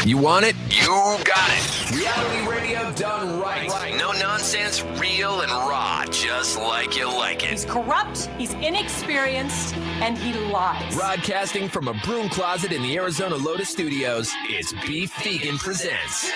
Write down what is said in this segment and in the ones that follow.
You want it? You got it. Reality radio done right. No nonsense, real and raw, just like you like it. He's corrupt, he's inexperienced, and he lies. Broadcasting from a broom closet in the Arizona Lotus Studios, it's Beef Vegan Presents.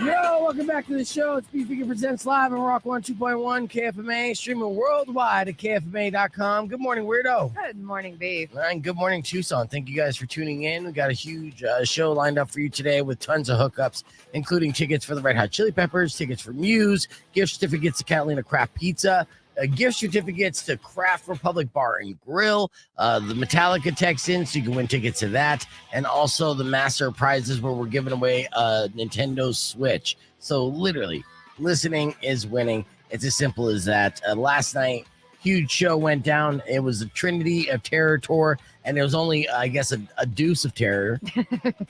Yo, welcome back to the show. It's Beef Vegan Presents live on Rock 102.1 KFMA, streaming worldwide at KFMA.com. Good morning, Weirdo. Good morning, Beef. And good morning, Tucson. Thank you guys for tuning in. We got a huge show lined up for you today with tons of hookups, including tickets for the Red Hot Chili Peppers, tickets for Muse, gift certificates to Catalina Craft Pizza, gift certificates to Craft Republic Bar and Grill, the Metallica Texans, so you can win tickets to that, and also the master prizes where we're giving away a Nintendo Switch. So literally, listening is winning. It's as simple as that. Last night, huge show went down. It was the Trinity of Terror tour, and there was only, I guess, a deuce of terror.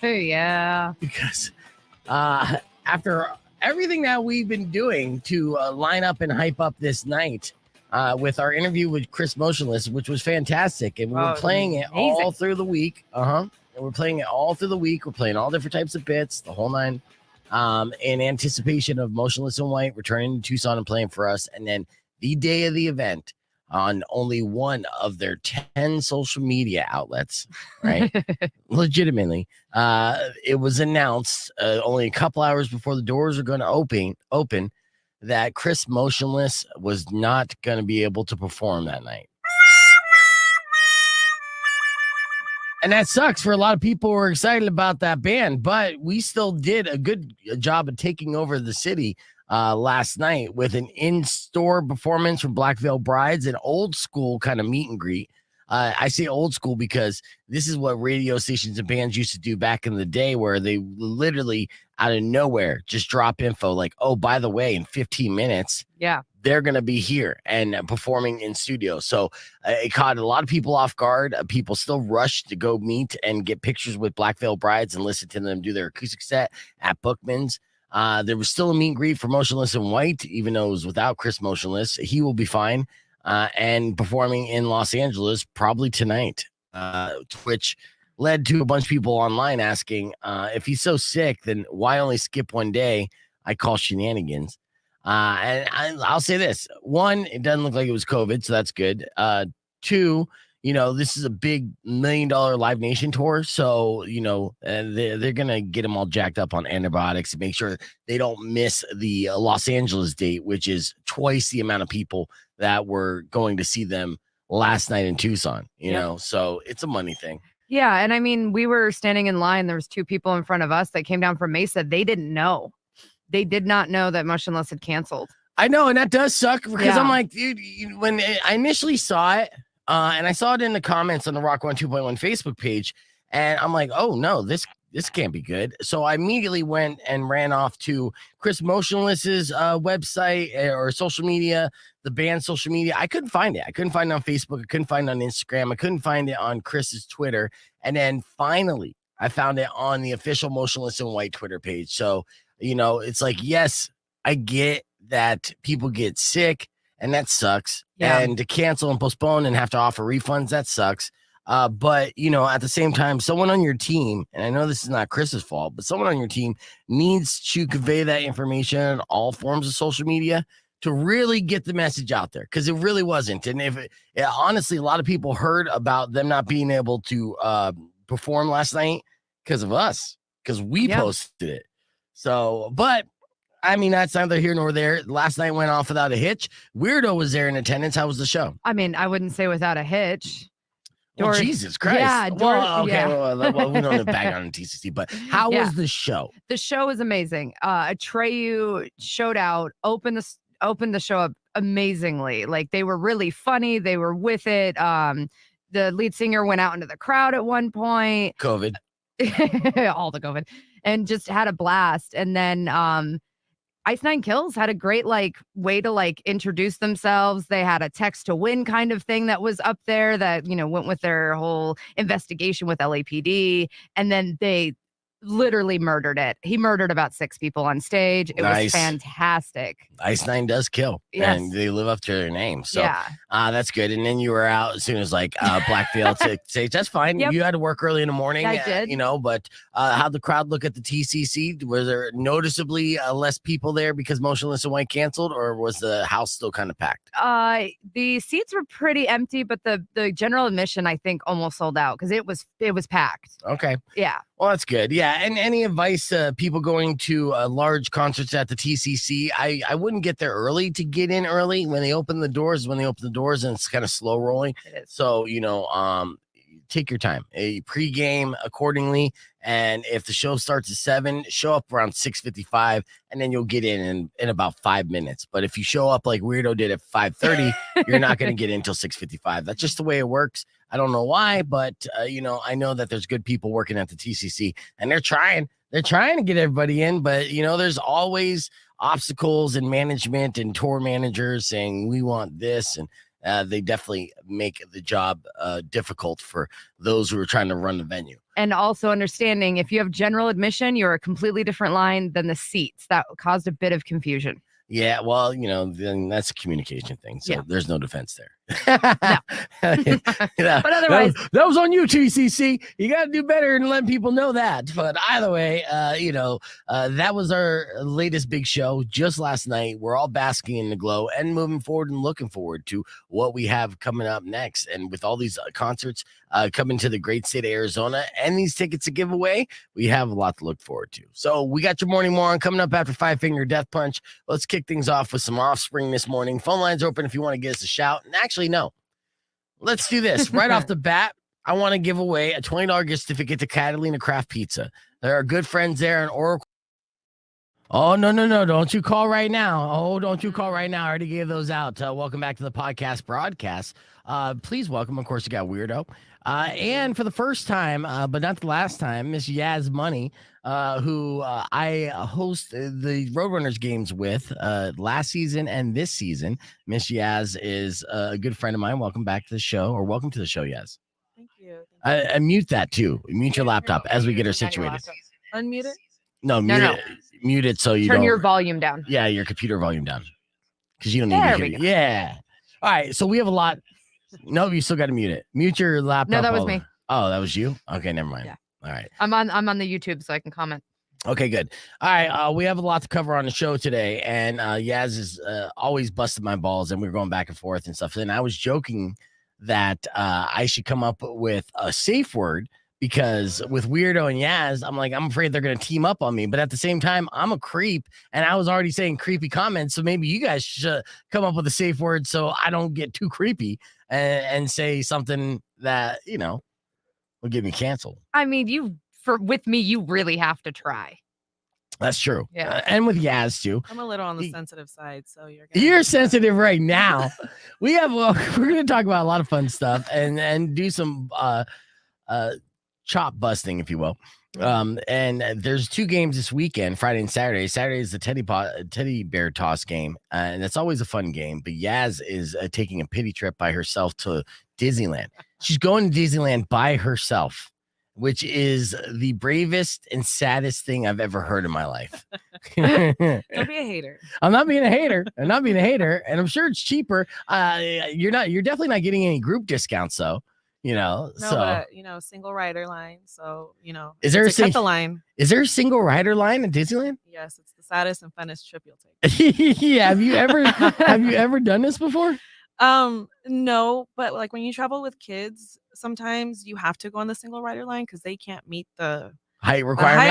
Yeah. Because after everything that we've been doing to line up and hype up this night with our interview with Chris Motionless, which was fantastic. And we were playing it all through the week. And we're playing it all through the week. We're playing all different types of bits, the whole nine, in anticipation of Motionless in White returning to Tucson and playing for us. And then the day of the event, on only one of their 10 social media outlets, right? Legitimately, it was announced only a couple hours before the doors are going to open that Chris Motionless was not going to be able to perform that night. And that sucks for a lot of people who are excited about that band, but we still did a good job of taking over the city last night with an in-store performance from Black Veil Brides, an old school kind of meet and greet. I say old school because this is what radio stations and bands used to do back in the day, where they literally out of nowhere just drop info like, oh, by the way, in 15 minutes, they're going to be here and performing in studio. So it caught a lot of people off guard. People still rushed to go meet and get pictures with Black Veil Brides and listen to them do their acoustic set at Bookman's. There was still a meet and greet for Motionless in White, even though it was without Chris Motionless. He will be fine and performing in Los Angeles probably tonight, which led to a bunch of people online asking if he's so sick, then why only skip one day? I call shenanigans. And I'll say this. One, it doesn't look like it was COVID, so that's good. Two, this is a big $1 million Live Nation tour. So, they're going to get them all jacked up on antibiotics and make sure they don't miss the Los Angeles date, which is twice the amount of people that were going to see them last night in Tucson, so it's a money thing. Yeah. And I mean, we were standing in line. There was two people in front of us that came down from Mesa. They didn't know. They did not know that Motionless had canceled. I know. And that does suck because I'm like, dude, when I initially saw it, and I saw it in the comments on the Rock 102.1 Facebook page, and I'm like, oh no, this can't be good. So I immediately went and ran off to Chris Motionless's website or social media, the band's social media. I couldn't find it. I couldn't find it on Facebook. I couldn't find it on Instagram. I couldn't find it on Chris's Twitter. And then finally, I found it on the official Motionless in White Twitter page. So, it's like, yes, I get that people get sick. And that sucks. Yeah. And to cancel and postpone and have to offer refunds, that sucks. But, at the same time, someone on your team, and I know this is not Chris's fault, but someone on your team needs to convey that information in all forms of social media to really get the message out there, because it really wasn't. And honestly, a lot of people heard about them not being able to perform last night because of us, because we posted it. So, but I mean, that's neither here nor there. Last night went off without a hitch. Weirdo was there in attendance. How was the show? I mean, I wouldn't say without a hitch. Well, Jesus Christ. Yeah. Well, we don't have to bang on TCC, but how was the show? The show was amazing. Atreyu showed out, opened the show up amazingly. Like, they were really funny. They were with it. The lead singer went out into the crowd at one point. COVID. All the COVID. And just had a blast. And then Ice Nine Kills had a great way to introduce themselves. They had a text to win kind of thing that was up there that, went with their whole investigation with LAPD. And then they literally murdered it. He murdered about 6 people on stage. It was Nice. fantastic. Ice Nine does kill, Yes. and they live up to their name. So Yeah. that's good. And then you were out as soon as like Blackfield to say that's fine. Yep. You had to work early in the morning. Yeah, I did. You know, but how'd the crowd look at the TCC? Was there noticeably less people there because Motionless in White canceled, or was the house still kind of packed? The seats were pretty empty, but the general admission I think almost sold out because it was packed. Okay. Yeah. Well, that's good. Yeah. And any advice people going to large concerts at the TCC? I wouldn't get there early to get in early. When they open the doors, and it's kind of slow rolling. It is. So, take your time, a pregame accordingly. And if the show starts at 7, show up around 6:55, and then you'll get in about 5 minutes. But if you show up like Weirdo did at 5:30, you're not going to get in until 6:55. That's just the way it works. I don't know why, but I know that there's good people working at the TCC, and they're trying to get everybody in. But there's always obstacles and management and tour managers saying we want this, and they definitely make the job difficult for those who are trying to run the venue. And also understanding if you have general admission, you're a completely different line than the seats. That caused a bit of confusion. Yeah, well, then that's a communication thing. So there's no defense there. No. But otherwise, that was on you, TCC. You got to do better and let people know that. But either way, that was our latest big show just last night. We're all basking in the glow and moving forward and looking forward to what we have coming up next. And with all these concerts coming to the great state of Arizona and these tickets to give away, we have a lot to look forward to. So we got your morning moron coming up after 5 Finger Death Punch. Let's kick things off with some Offspring this morning. Phone lines open if you want to give us a shout. And actually, no. Let's do this right off the bat. I want to give away a $20 gift certificate to Catalina Craft Pizza. There are good friends there in Oracle. Oh, no. Don't you call right now. I already gave those out. Welcome back to the podcast broadcast. Please welcome, of course, you got Weirdo. And for the first time, but not the last time, Miss Yas Money, who I host the Roadrunners games with last season and this season. Miss Yas is a good friend of mine. Welcome back to the show, or welcome to the show, Yas. Thank you. I mute that too. Mute your laptop as we get her situated. Unmute it? No, mute it so you turn don't. your volume down. Yeah, your computer volume down. Because you don't need There to we hear. go. Yeah. All right. So we have a lot. No, you still got to mute it. Mute your laptop. No, that was me. Oh, that was you? Okay, never mind. Yeah. All right. I'm on the YouTube so I can comment. Okay, good. All right. We have a lot to cover on the show today. And Yaz is always busting my balls, and we're going back and forth and stuff. And I was joking that I should come up with a safe word, because with Weirdo and Yaz, I'm afraid they're going to team up on me. But at the same time, I'm a creep, and I was already saying creepy comments. So maybe you guys should come up with a safe word so I don't get too creepy and say something that, will get me canceled. I mean, with me, you really have to try. That's true. Yeah. And with Yaz too. I'm a little on the sensitive side, so You're sensitive right now. We're going to talk about a lot of fun stuff and do some chop busting, if you will. And there's 2 games this weekend, Friday and Saturday. Saturday is the teddy bear toss game, and that's always a fun game. But Yaz is taking a pity trip by herself to Disneyland. She's going to Disneyland by herself, which is the bravest and saddest thing I've ever heard in my life. Don't be a hater. I'm not being a hater. And I'm sure it's cheaper. You're definitely not getting any group discounts, though. No, so but single rider line. So is there the line? Is there a single rider line at Disneyland? Yes, it's the saddest and funnest trip you'll take. Yeah. Have you ever done this before? No, but like when you travel with kids, sometimes you have to go on the single rider line because they can't meet the height requirement.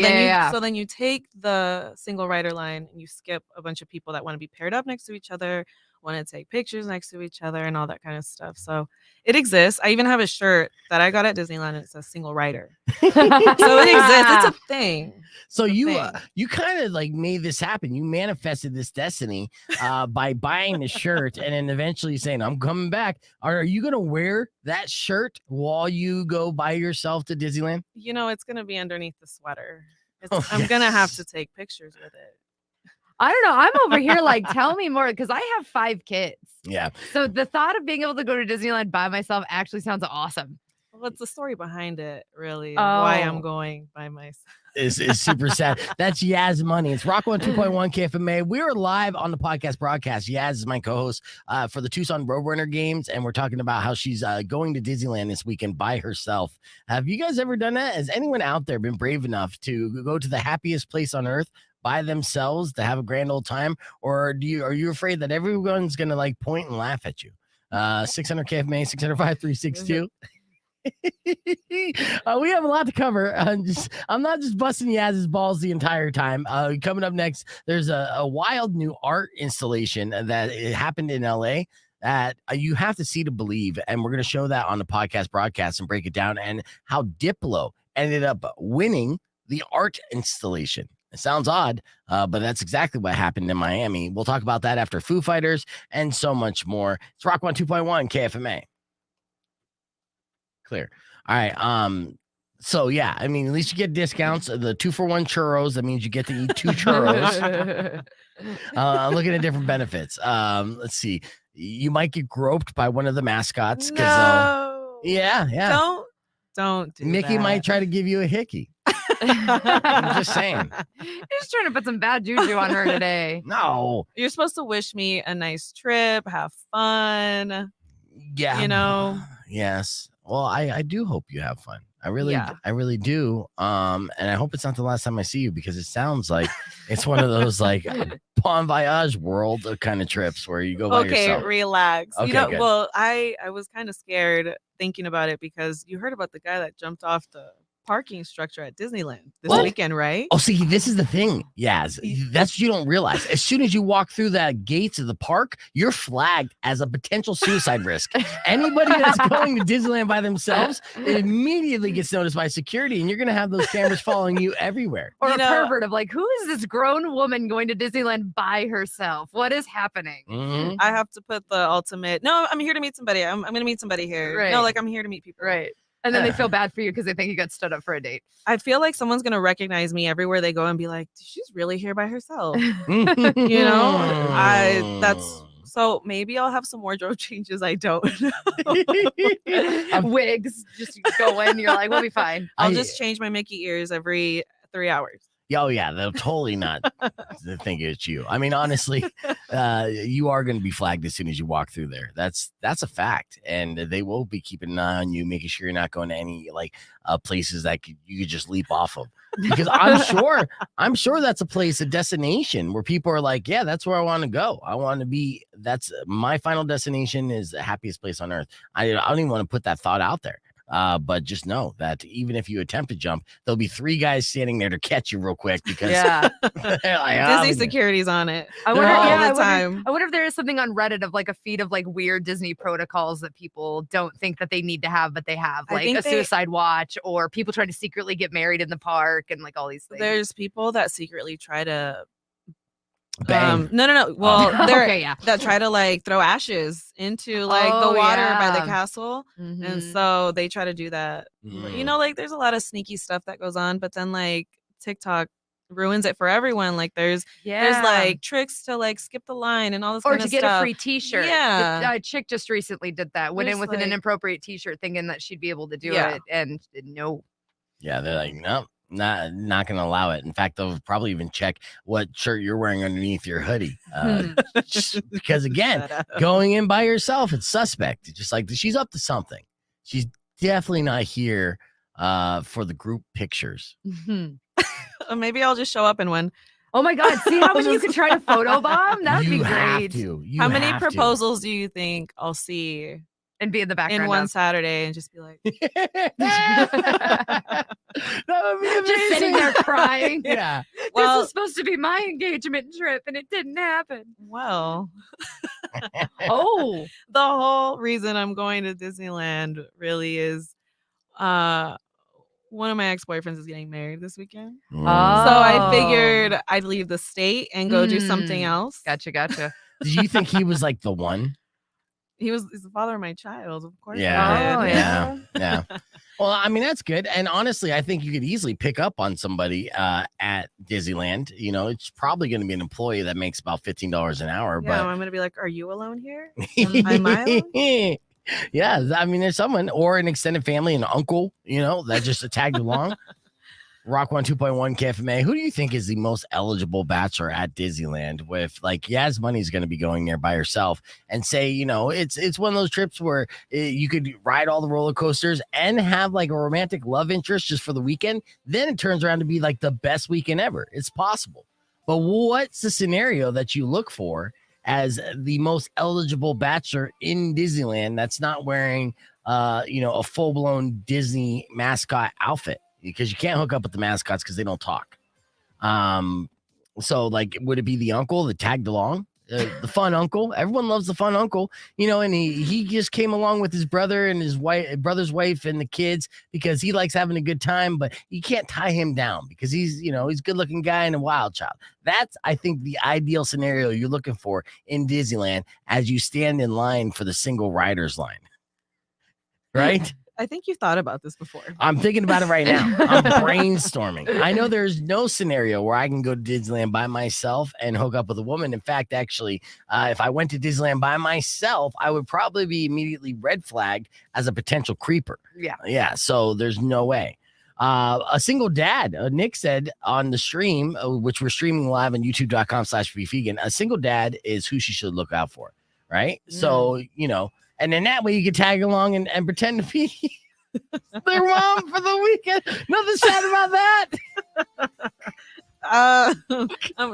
Okay, so then you take the single rider line and you skip a bunch of people that want to be paired up next to each other, want to take pictures next to each other, and all that kind of stuff. So it exists. I even have a shirt that I got at Disneyland, and it says single rider. So it exists. It's a thing. So you kind of like made this happen. You manifested this destiny by buying the shirt and then eventually saying, I'm coming back. Are you going to wear that shirt while you go by yourself to Disneyland? It's going to be underneath the sweater. I'm going to have to take pictures with it. I don't know. I'm over here like, tell me more, because I have 5 kids. Yeah. So the thought of being able to go to Disneyland by myself actually sounds awesome. Well, what's the story behind it, really? And why I'm Oh. going by myself. is super sad. That's Yas Money. It's Rock 102.1 KFMA. We are live on the podcast broadcast. Yas is my co-host for the Tucson Roadrunner games, and we're talking about how she's going to Disneyland this weekend by herself. Have you guys ever done that? Has anyone out there been brave enough to go to the happiest place on earth by themselves to have a grand old time? Or are you afraid that everyone's gonna like point and laugh at you? 600 KFMA, 600-5362. We have a lot to cover. I'm not just busting Yaz's balls the entire time. Coming up next, there's a wild new art installation that it happened in LA that you have to see to believe, and we're going to show that on the podcast broadcast and break it down, and how Diplo ended up winning the art installation. It sounds odd, but that's exactly what happened in Miami. We'll talk about that after Foo Fighters and so much more. It's Rock 102.1 KFMA. Clear. All right. So yeah, I mean, at least you get discounts. The 2-for-1 churros. That means you get to eat 2 churros. I'm looking at different benefits. Let's see. You might get groped by one of the mascots. No. Yeah. Don't do Mickey that. might try to give you a hickey. I'm just saying. You're just trying to put some bad juju on her today. No. You're supposed to wish me a nice trip, have fun. Yeah. You know. Yes. Well, I do hope you have fun. I really do. And I hope it's not the last time I see you, because it sounds like it's one of those like Bon Voyage world kind of trips where you go by yourself. Okay, relax. Okay, You know, good. well, I was kind of scared thinking about it, because you heard about the guy that jumped off the parking structure at Disneyland this What? weekend, right? Oh, see, this is the thing. Yaz, that's what you don't realize. As soon as you walk through that gates of the park, you're flagged as a potential suicide risk. Anybody that's going to Disneyland by themselves, it immediately gets noticed by security, and you're going to have those cameras following you everywhere. Or You a know- pervert of like, who is this grown woman going to Disneyland by herself? What is happening? Mhm. I have to put the ultimate, no, I'm here to meet somebody. I'm going to meet somebody here. Right. No, like I'm here to meet people. Right. And then they feel bad for you because they think you got stood up for a date. I feel like someone's going to recognize me everywhere they go and be like, she's really here by herself. You So maybe I'll have some wardrobe changes. I don't know. Wigs, just go in. You're like, we'll be fine. I'll just change my Mickey ears every 3 hours. Oh yeah, they'll totally not think it's you. I mean, honestly, you are going to be flagged as soon as you walk through there. That's a fact, and they will be keeping an eye on you, making sure you're not going to any like places that you could just leap off of. Because I'm sure that's a place, a destination where people are like, yeah, that's where I want to go. I want to be. That's my final destination is the happiest place on earth. I don't even want to put that thought out there. But just know that even if you attempt to jump, there'll be 3 guys standing there to catch you real quick, because Yeah. they're like, Disney security's on it. I They're wonder, all yeah, the time. I wonder if there is something on Reddit of like a feed of like weird Disney protocols that people don't think that they need to have, but they have, I like think a suicide watch, or people trying to secretly get married in the park, and like all these things. There's people that secretly try to bang. no. Well, they're Okay, yeah. that try to like throw ashes into like Oh, the water by yeah. the castle. And Mhm. so they try to do that. Mm. You know, like there's a lot of sneaky stuff that goes on, but then like TikTok ruins it for everyone. Like there's like tricks to like skip the line and all this or kind to of get stuff. a free T-shirt. Yeah. A chick just recently did that. Went in There's, with an like- inappropriate T-shirt, thinking that she'd be able to do Yeah. it, and no. Yeah, they're like, no, not going to allow it. In fact, they'll probably even check what shirt you're wearing underneath your hoodie. Because again, Shut up. going in by yourself, it's suspect. It's just like she's up to something. She's definitely not here for the group pictures. Mhm. Maybe I'll just show up in one. Oh my God! See how many you could try to photobomb? That'd be You have great. to. You How many have to. proposals do you think I'll see And be in the background. in one of- Saturday and just be like, That would be amazing. Just sitting there crying. Yeah. This well, was supposed to be my engagement trip, and it didn't happen. well, Oh, the whole reason I'm going to Disneyland really is one of my ex-boyfriends is getting married this weekend. Mm. So I Oh. figured I'd leave the state and go do something Mm. else. gotcha. Did you think he was like the one? He's the father of my child, of course. I Yeah. Oh, did. yeah. Yeah. Well, I mean, that's good. And honestly, I think you could easily pick up on somebody at Disneyland. You know, it's probably going to be an employee that makes about $15 an hour. Yeah, I'm gonna be like, "Are you alone here? But Am I alone?" Yeah, I mean, there's someone or an extended family, an uncle, that just tagged along. Rock 102.1 KFMA. Who do you think is the most eligible bachelor at Disneyland? With like Yas Money's going to be going there by herself, and say, it's one of those trips where you could ride all the roller coasters and have like a romantic love interest just for the weekend. Then it turns around to be like the best weekend ever. It's possible. But what's the scenario that you look for as the most eligible bachelor in Disneyland that's not wearing, a full-blown Disney mascot outfit? Because you can't hook up with the mascots because they don't talk. So like, would it be the uncle that tagged along? The fun uncle. Everyone loves the fun uncle, and he just came along with his brother and his brother's wife and the kids because he likes having a good time, but you can't tie him down because he's a good looking guy and a wild child. That's, I think, the ideal scenario you're looking for in Disneyland as you stand in line for the single riders line. Right? I think you've thought about this before. I'm thinking about it right now. I'm brainstorming. I know there's no scenario where I can go to Disneyland by myself and hook up with a woman. In fact, actually, if I went to Disneyland by myself, I would probably be immediately red flagged as a potential creeper. Yeah. So there's no way. A single dad, Nick said on the stream, which we're streaming live on youtube.com/bevegan, a single dad is who she should look out for. Right. So, and then that way you can tag along and pretend to be their mom for the weekend. Nothing sad about that.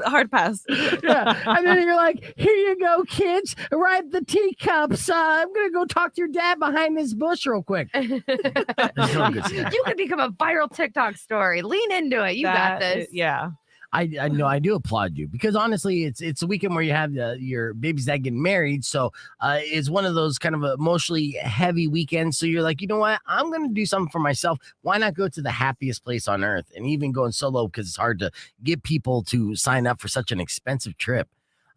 Hard pass. Yeah. And then you're like, here you go, kids. Ride the teacups. I'm going to go talk to your dad behind this bush real quick. You could become a viral TikTok story. Lean into it. You got this. Yeah. I know I do applaud you because honestly, it's a weekend where you have your baby's dad getting married. So it's one of those kind of emotionally heavy weekends. So you're like, you know what? I'm going to do something for myself. Why not go to the happiest place on earth and even going solo because it's hard to get people to sign up for such an expensive trip.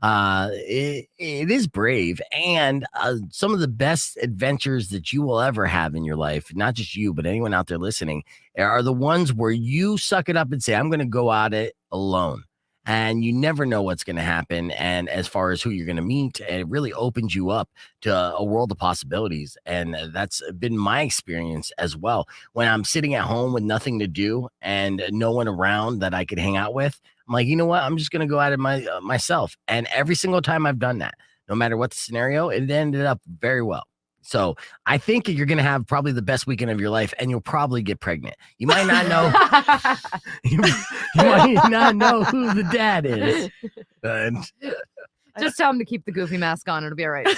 It is brave and some of the best adventures that you will ever have in your life, not just you, but anyone out there listening, are the ones where you suck it up and say, I'm going to go at it alone. And you never know what's going to happen. And as far as who you're going to meet, it really opens you up to a world of possibilities. And that's been my experience as well. When I'm sitting at home with nothing to do and no one around that I could hang out with, I'm like, you know what? I'm just going to go at it myself. And every single time I've done that, no matter what the scenario, it ended up very well. So I think you're going to have probably the best weekend of your life and you'll probably get pregnant. You might not know. you might not know who the dad is. Just tell him to keep the goofy mask on. It'll be all right.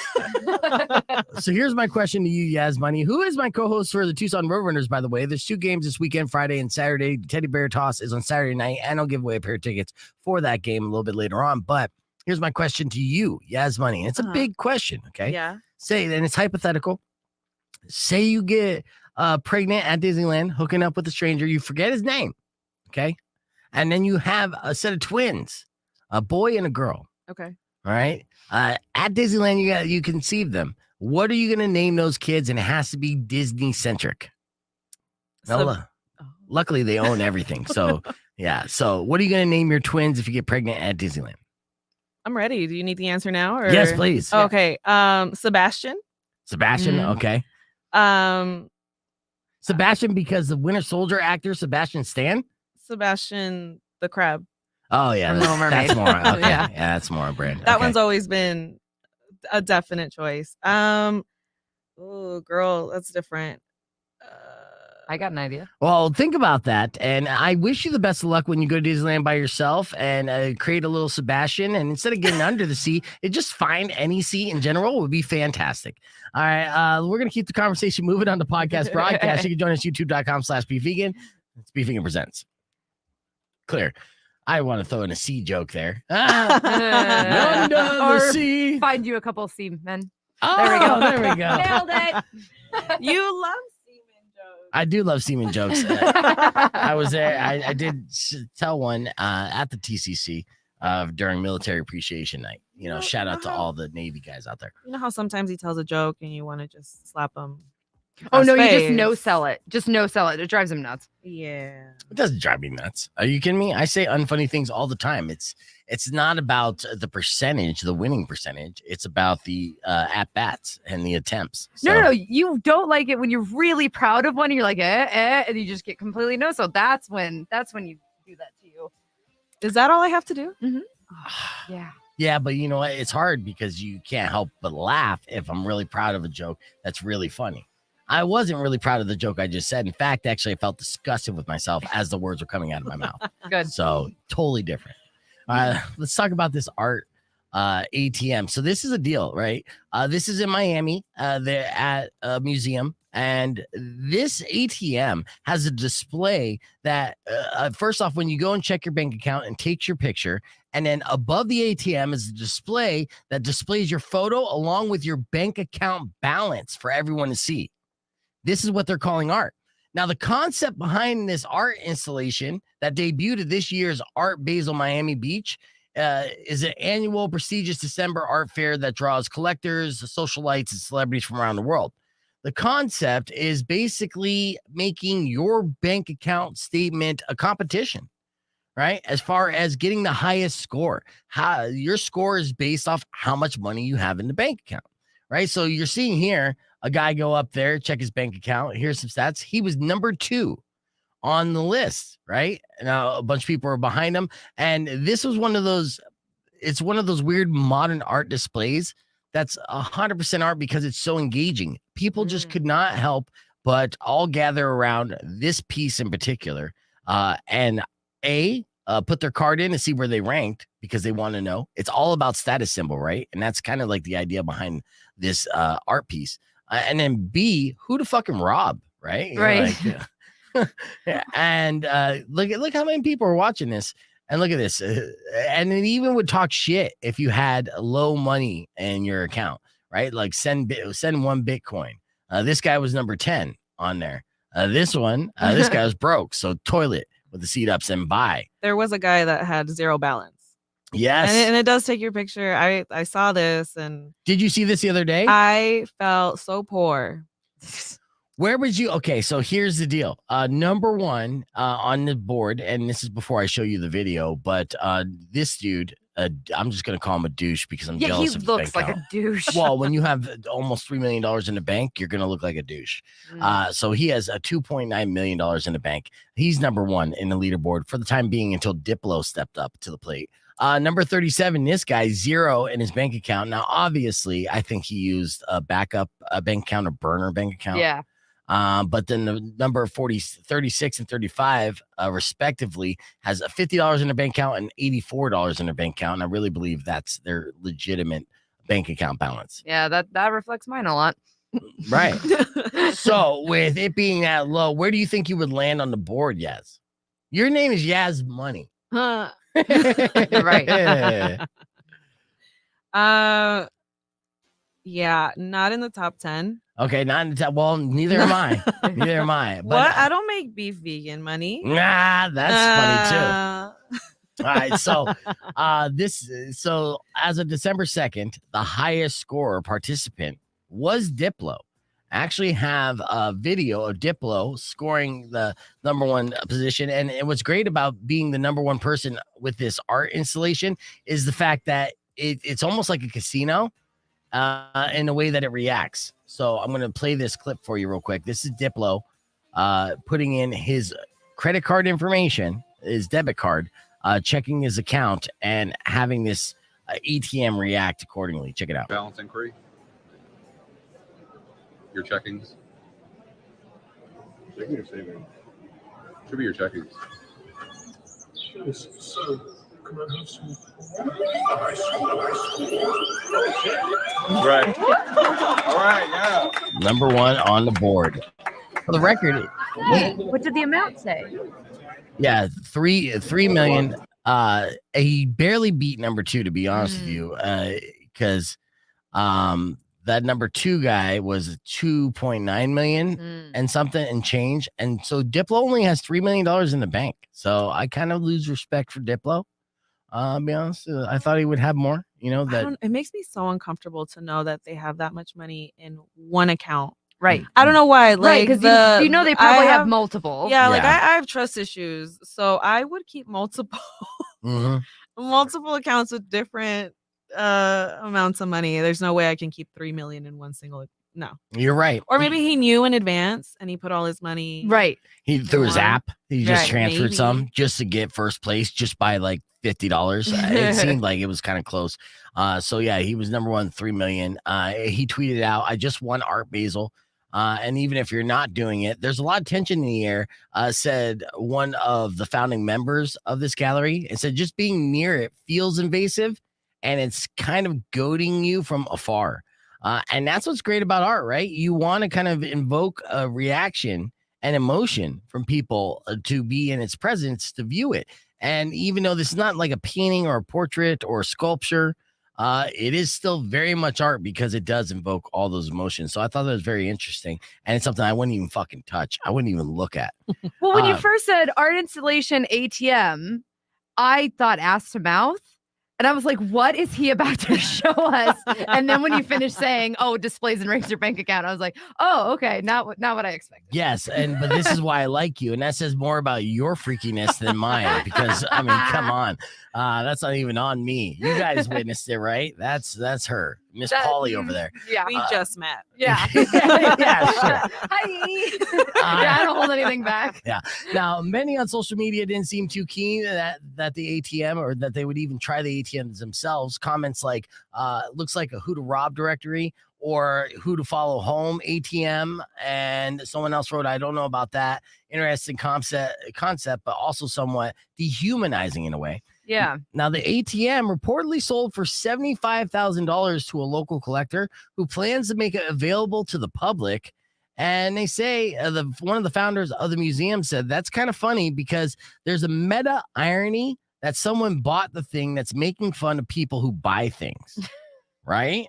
So here's my question to you, Yas Money. Who is my co-host for the Tucson Roadrunners, by the way? There's 2 games this weekend, Friday and Saturday. Teddy Bear Toss is on Saturday night, and I'll give away a pair of tickets for that game a little bit later on. But here's my question to you, Yas Money. And it's a big question, okay? Yeah. Say, and it's hypothetical. Say you get pregnant at Disneyland, hooking up with a stranger. You forget his name, okay? And then you have a set of twins, a boy and a girl. Okay. All right. At Disneyland, you conceive them. What are you going to name those kids? And it has to be Disney centric. Luckily, they own everything. So, yeah. So, what are you going to name your twins if you get pregnant at Disneyland? I'm ready. Do you need the answer now? Or? Yes, please. Okay. Sebastian. Sebastian. Mm-hmm. Okay. Sebastian, because the Winter Soldier actor, Sebastian Stan? Sebastian the Crab. Oh, yeah. That's more. Okay. Yeah, that's more brand. That one's always been a definite choice. Oh, girl, that's different. I got an idea. Well, think about that. And I wish you the best of luck when you go to Disneyland by yourself and create a little Sebastian. And instead of getting under the seat, just find any seat in general would be fantastic. All right. We're going to keep the conversation moving on the podcast broadcast. You can join us youtube.com/bevegan. It's Bevegan Presents. Clear. I want to throw in a sea joke there. Under the sea. Find you a couple of sea men. Oh, there we go. Nailed it. You love semen jokes. I do love semen jokes. I was there. I did tell one at the TCC during Military Appreciation Night. Shout out to all the Navy guys out there. You know how sometimes he tells a joke and you want to just slap him Oh no, you just face. no sell it. Just no sell it. It drives him nuts. Yeah. It doesn't drive me nuts. Are you kidding me? I say unfunny things all the time. It's not about the percentage, the winning percentage. It's about the at bats and the attempts. No. You don't like it when you're really proud of one. And you're like, and you just get completely no. So that's when you do that to you. Is that all I have to do? Yeah. Yeah, but you know what? It's hard because you can't help but laugh if I'm really proud of a joke that's really funny. I wasn't really proud of the joke I just said. In fact, actually, I felt disgusted with myself as the words were coming out of my mouth. Good. So totally different. Let's talk about this art ATM. So this is a deal, right? This is in Miami. They're at a museum. And this ATM has a display that, first off, when you go and check your bank account and takes your picture, and then above the ATM is a display that displays your photo along with your bank account balance for everyone to see. This is what they're calling art. Now, the concept behind this art installation that debuted at this year's Art Basel Miami Beach is an annual prestigious December art fair that draws collectors, socialites, and celebrities from around the world. The concept is basically making your bank account statement a competition, right? As far as getting the highest score. Your score is based off how much money you have in the bank account, right? So you're seeing here a guy go up there, check his bank account. Here's some stats. He was number 2 on the list, right? Now a bunch of people are behind him. And this was it's one of those weird modern art displays that's 100% art because it's so engaging. People just could not help but all gather around this piece in particular and put their card in and see where they ranked because they want to know. It's all about status symbol, right? And that's kind of like the idea behind this art piece. And then B, who to fucking rob, right? Right. And look how many people are watching this. And look at this. And it even would talk shit if you had low money in your account, right? Like send 1 Bitcoin. This guy was number 10 on there. This guy was broke. So toilet with the seat ups and buy. There was a guy that had 0 balance. Yes. And it does take your picture. I saw this and did you see this the other day? I felt so poor. Where would you? Okay, so here's the deal. Number 1 on the board, and this is before I show you the video, but this dude, I'm just gonna call him a douche because I'm jealous he of his looks bank like account. a douche. Well, when you have almost $3 million in the bank, you're gonna look like a douche. So he has a $2.9 million in the bank. He's number 1 in the leaderboard for the time being until Diplo stepped up to the plate. Number 37, this guy 0 in his bank account. Now, obviously, I think he used a backup bank account, a burner bank account. Yeah. But then the number 36 and 35, respectively, has a $50 in their bank account and $84 in their bank account. And I really believe that's their legitimate bank account balance. Yeah, that reflects mine a lot. Right. So with it being that low, where do you think you would land on the board, Yas? Your name is Yas Money. Huh. Right. Yeah, not in the top 10. Okay, not in the top. Well, neither am I. Neither am I. But, What? I don't make beef vegan money. Nah, that's funny too. All right, so as of December 2nd, the highest score participant was Diplo. I actually have a video of Diplo scoring the number 1 position, and what's great about being the number 1 person with this art installation is the fact that it's almost like a casino in the way that it reacts. So I'm going to play this clip for you real quick. This is Diplo putting in his credit card information, his debit card, checking his account, and having this ATM react accordingly. Check it out. Balance inquiry. Your checkings. Checking or saving? Should be your checkings. So, come on, have some. Right. All right, yeah. Number 1 on the board. For the record, What did the amount say? yeah, 3 million. He barely beat number 2, to be honest with you, because that number 2 guy was 2.9 million and something and change. And so Diplo only has $3 million in the bank. So I kind of lose respect for Diplo. I'll be honest. I thought he would have more, It makes me so uncomfortable to know that they have that much money in one account. Right. I don't know why. Right, Like because the you know they I probably have multiple. Yeah, like Yeah. I have trust issues, so I would keep multiple Mhm. multiple accounts with different amounts of money. There's no way I can keep 3 million in one single. No. You're right. Or maybe he knew in advance and he put all his money. Right. He through his One. app, he just Right, transferred some maybe. just to get first place, just by like $50. It seemed like it was kind of close. So yeah, he was number one, 3 million. He tweeted out, "I just won Art Basel." And even if you're not doing it, there's a lot of tension in the air. Said one of the founding members of this gallery, and said just being near it feels invasive, and it's kind of goading you from afar. And that's what's great about art, right? You want to kind of invoke a reaction and emotion from people to be in its presence to view it. And even though this is not like a painting or a portrait or a sculpture, it is still very much art because it does invoke all those emotions. So I thought that was very interesting. And it's something I wouldn't even fucking touch. I wouldn't even look at. Well, when you first said art installation ATM, I thought ass to mouth. And I was like, what is he about to show us? And then when you finished saying, oh, displays and rings your bank account, I was like, oh, okay, not what I expected. Yes, but this is why I like you, and that says more about your freakiness than mine. Because I mean, come on, that's not even on me. You guys witnessed it, right? That's her, Miss Polly over there. Yeah. We just met. Yeah. Yeah, sure. Hi. Yeah, I don't hold anything back. Yeah. Now, many on social media didn't seem too keen that the ATM, or that they would even try the ATMs themselves. Comments like, looks like a who to rob directory, or who to follow home ATM. And someone else wrote, I don't know about that. Interesting concept, but also somewhat dehumanizing in a way. Yeah. Now, the ATM reportedly sold for $75,000 to a local collector who plans to make it available to the public. And they say one of the founders of the museum said that's kind of funny because there's a meta irony that someone bought the thing that's making fun of people who buy things, right?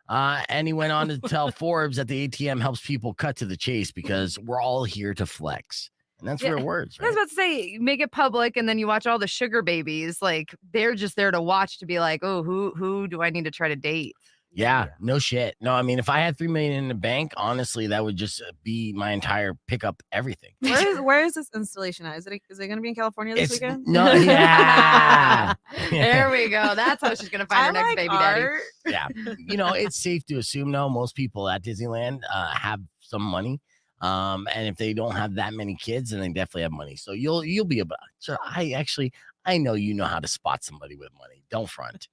And he went on to tell Forbes that the ATM helps people cut to the chase because we're all here to flex. And that's real words, I was right? about to say, make it public, and then you watch all the sugar babies. Like they're just there to watch, to be like, oh, who do I need to try to date? Yeah, no shit. No, I mean, if I had 3 million in the bank, honestly, that would just be my entire pick up everything. Where is this installation at? Is it going to be in California this weekend? No, yeah. There we go. That's how she's gonna find her next baby daddy. Yeah. You know, it's safe to assume, though, most people at Disneyland have some money. And if they don't have that many kids, then they definitely have money. So you'll be about. So I know you know how to spot somebody with money. Don't front,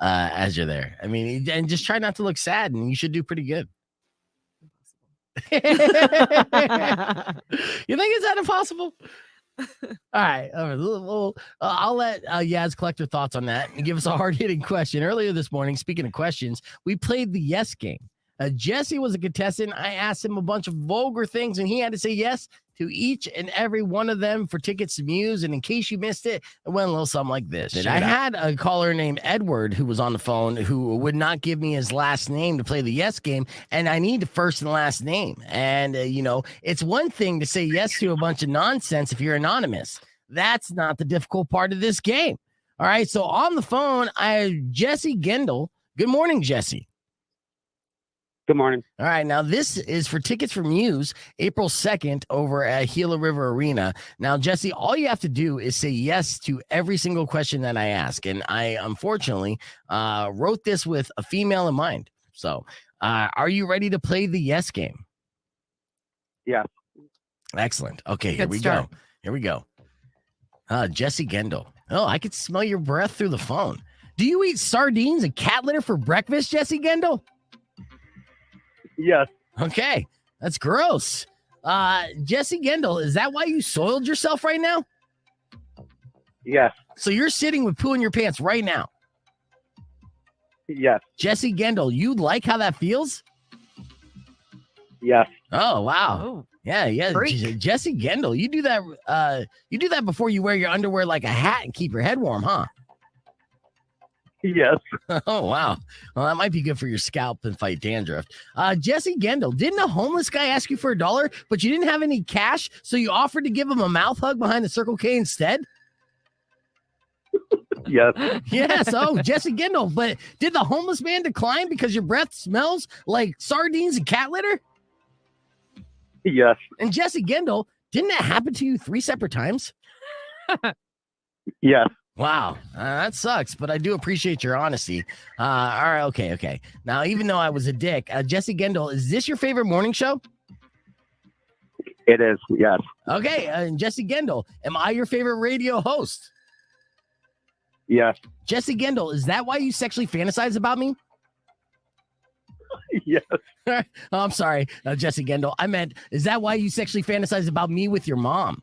as you're there. I mean, and just try not to look sad, and you should do pretty good. You think it's that impossible? All right. I'll let Yas collect her thoughts on that and give us a hard-hitting question. Earlier this morning, speaking of questions, we played the yes game. Jesse was a contestant. I asked him a bunch of vulgar things, and he had to say yes to each and every one of them for tickets to Muse. And in case you missed it, it went a little something like this. I had a caller named Edward who was on the phone who would not give me his last name to play the yes game, and I need the first and last name. And, it's one thing to say yes to a bunch of nonsense if you're anonymous. That's not the difficult part of this game. All right, so on the phone, I have Jesse Gendel. Good morning, Jesse. Good morning. All right. Now, this is for tickets for Muse, April 2nd over at Gila River Arena. Now, Jesse, all you have to do is say yes to every single question that I ask. And I, unfortunately, wrote this with a female in mind. So are you ready to play the yes game? Yeah. Excellent. Okay, here Good we start. go. Here we go. Jesse Gendel. Oh, I could smell your breath through the phone. Do you eat sardines and cat litter for breakfast, Jesse Gendel? Yes. Okay, that's gross. Jesse Gendel, is that why you soiled yourself right now? Yes. So you're sitting with poo in your pants right now. Yes. Jesse Gendel, you like how that feels? Yes. Oh, wow. Oh, Yeah. freak. Jesse Gendel, you do that. You do that before you wear your underwear like a hat and keep your head warm, huh? Yes. Oh, wow. Well, that might be good for your scalp and fight dandruff. Jesse Gendel, didn't a homeless guy ask you for $1, but you didn't have any cash, so you offered to give him a mouth hug behind the Circle K instead? Yes. Yes. Oh, Jesse Gendel, but did the homeless man decline because your breath smells like sardines and cat litter? Yes. And Jesse Gendel, didn't that happen to you 3 separate times? Yes. Wow, that sucks, but I do appreciate your honesty. All right, okay. Now, even though I was a dick, Jesse Gendel, is this your favorite morning show? It is. Yes. Okay, and Jesse Gendel, am I your favorite radio host? Yes. Jesse Gendel, is that why you sexually fantasize about me? Yes. Oh, I'm sorry, Jesse Gendel. I meant, is that why you sexually fantasize about me with your mom?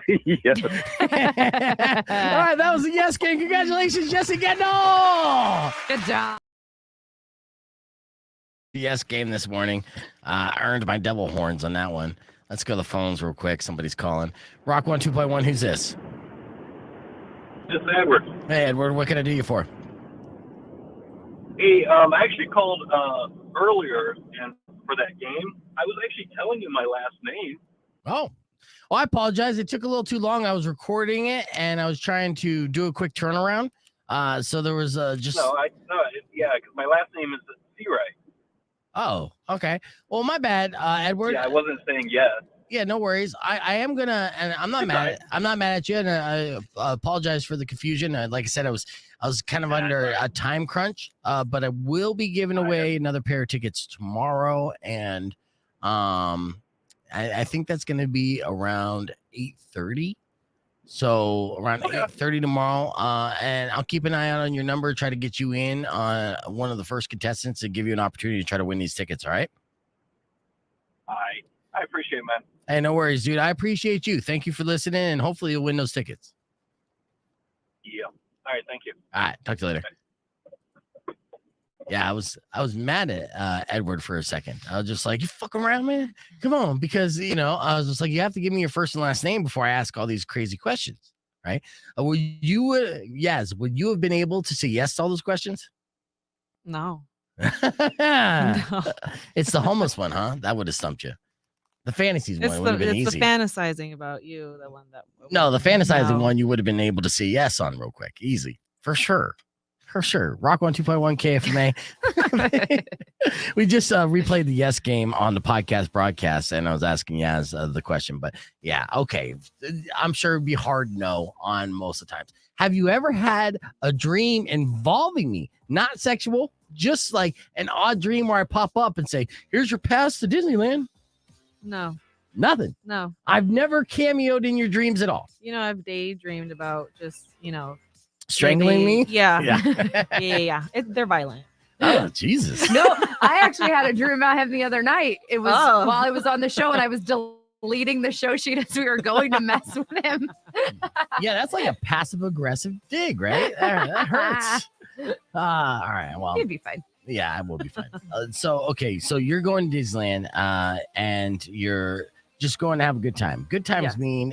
Yes. All right, that was a yes game. Congratulations, Jesse Gendel. Good job. Yes game this morning. Earned my devil horns on that one. Let's go to the phones real quick. Somebody's calling. Rock 1 2.1. Who's this? This is Edward. Hey, Edward. What can I do you for? Hey, I actually called earlier and for that game. I was actually telling you my last name. Oh, I apologize. It took a little too long. I was recording it and I was trying to do a quick turnaround. So there was just. Yeah, because my last name is Seawright. Oh, okay. Well, my bad, Edward. Yeah, I wasn't saying yes. Yeah, no worries. I am gonna, and I'm not mad. I'm not mad at you, and I apologize for the confusion. Like I said, I was kind of under a time crunch. But I will be giving away another pair of tickets tomorrow, and I think that's gonna be around 8:30. So around 8:30 tomorrow, and I'll keep an eye out on your number. Try to get you in on one of the first contestants and give you an opportunity to try to win these tickets. All right. I appreciate it, man. Hey, no worries, dude. I appreciate you. Thank you for listening, and hopefully you'll win those tickets. Yeah. All right. Thank you. All right. Talk to you later. Yeah, I was mad at Edward for a second. I was just like, you fucking around, man? Come on. Because, I was just like, you have to give me your first and last name before I ask all these crazy questions, right? Would you have been able to say yes to all those questions? No. No. It's the homeless one, huh? That would have stumped you. The fantasies one would have been easy. The fantasizing about you, the one that. No, the fantasizing one you would have been able to say yes on real quick. Easy. For sure. Rock 1 2.1 KFMA. We just replayed the yes game on the podcast broadcast, and I was asking Yas the question. But yeah, okay. I'm sure it'd be hard no on most of the times. Have you ever had a dream involving me? Not sexual, just like an odd dream where I pop up and say, here's your pass to Disneyland. No. Nothing. No. I've never cameoed in your dreams at all. I've daydreamed about just, strangling me? Yeah. Yeah. They're violent. Oh, Jesus. No, I actually had a dream about him the other night. It was while I was on the show and I was deleting the show sheet as we were going to mess with him. Yeah, that's like a passive aggressive dig, right? That hurts. All right. Well, You'd be fine. Yeah, I will be fine. So you're going to Disneyland and you're just going to have a good time. Good times mean,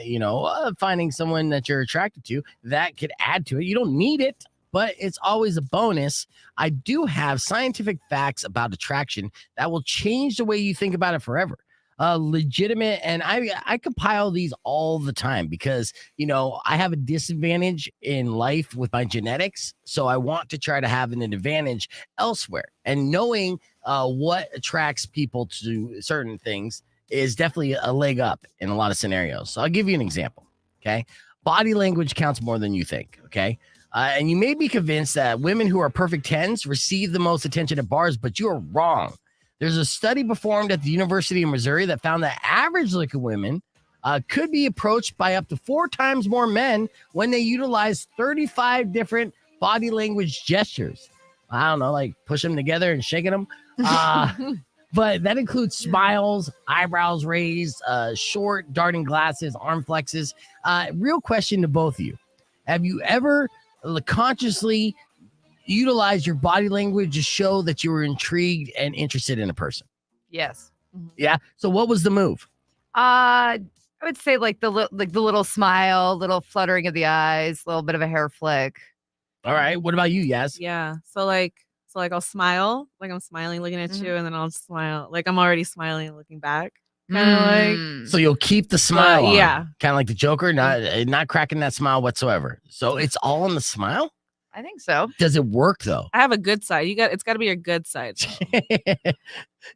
finding someone that you're attracted to that could add to it. You don't need it, but it's always a bonus. I do have scientific facts about attraction that will change the way you think about it forever. Legitimate, and I compile these all the time because I have a disadvantage in life with my genetics, so I want to try to have an advantage elsewhere. And knowing what attracts people to certain things is definitely a leg up in a lot of scenarios. So I'll give you an example. Okay, body language counts more than you think. Okay. And you may be convinced that women who are perfect 10s receive the most attention at bars, but you are wrong. There's a study performed at the University of Missouri that found that average looking women could be approached by up to 4 times more men when they utilize 35 different body language gestures. I don't know, like pushing them together and shaking them. But that includes smiles, eyebrows raised, short, darting glasses, arm flexes. Real question to both of you. Have you ever consciously utilize your body language to show that you were intrigued and interested in a person? Yes. Yeah. So what was the move? I would say like the little smile, little fluttering of the eyes, a little bit of a hair flick. All right. What about you, Yas? Yeah. So I'll smile, like I'm smiling, looking at you, and then I'll smile, like I'm already smiling, looking back. Kind of like. So you'll keep the smile on. Yeah. Kind of like the Joker, not cracking that smile whatsoever. So it's all in the smile? I think so. Does it work though? I have a good side. It's got to be your good side.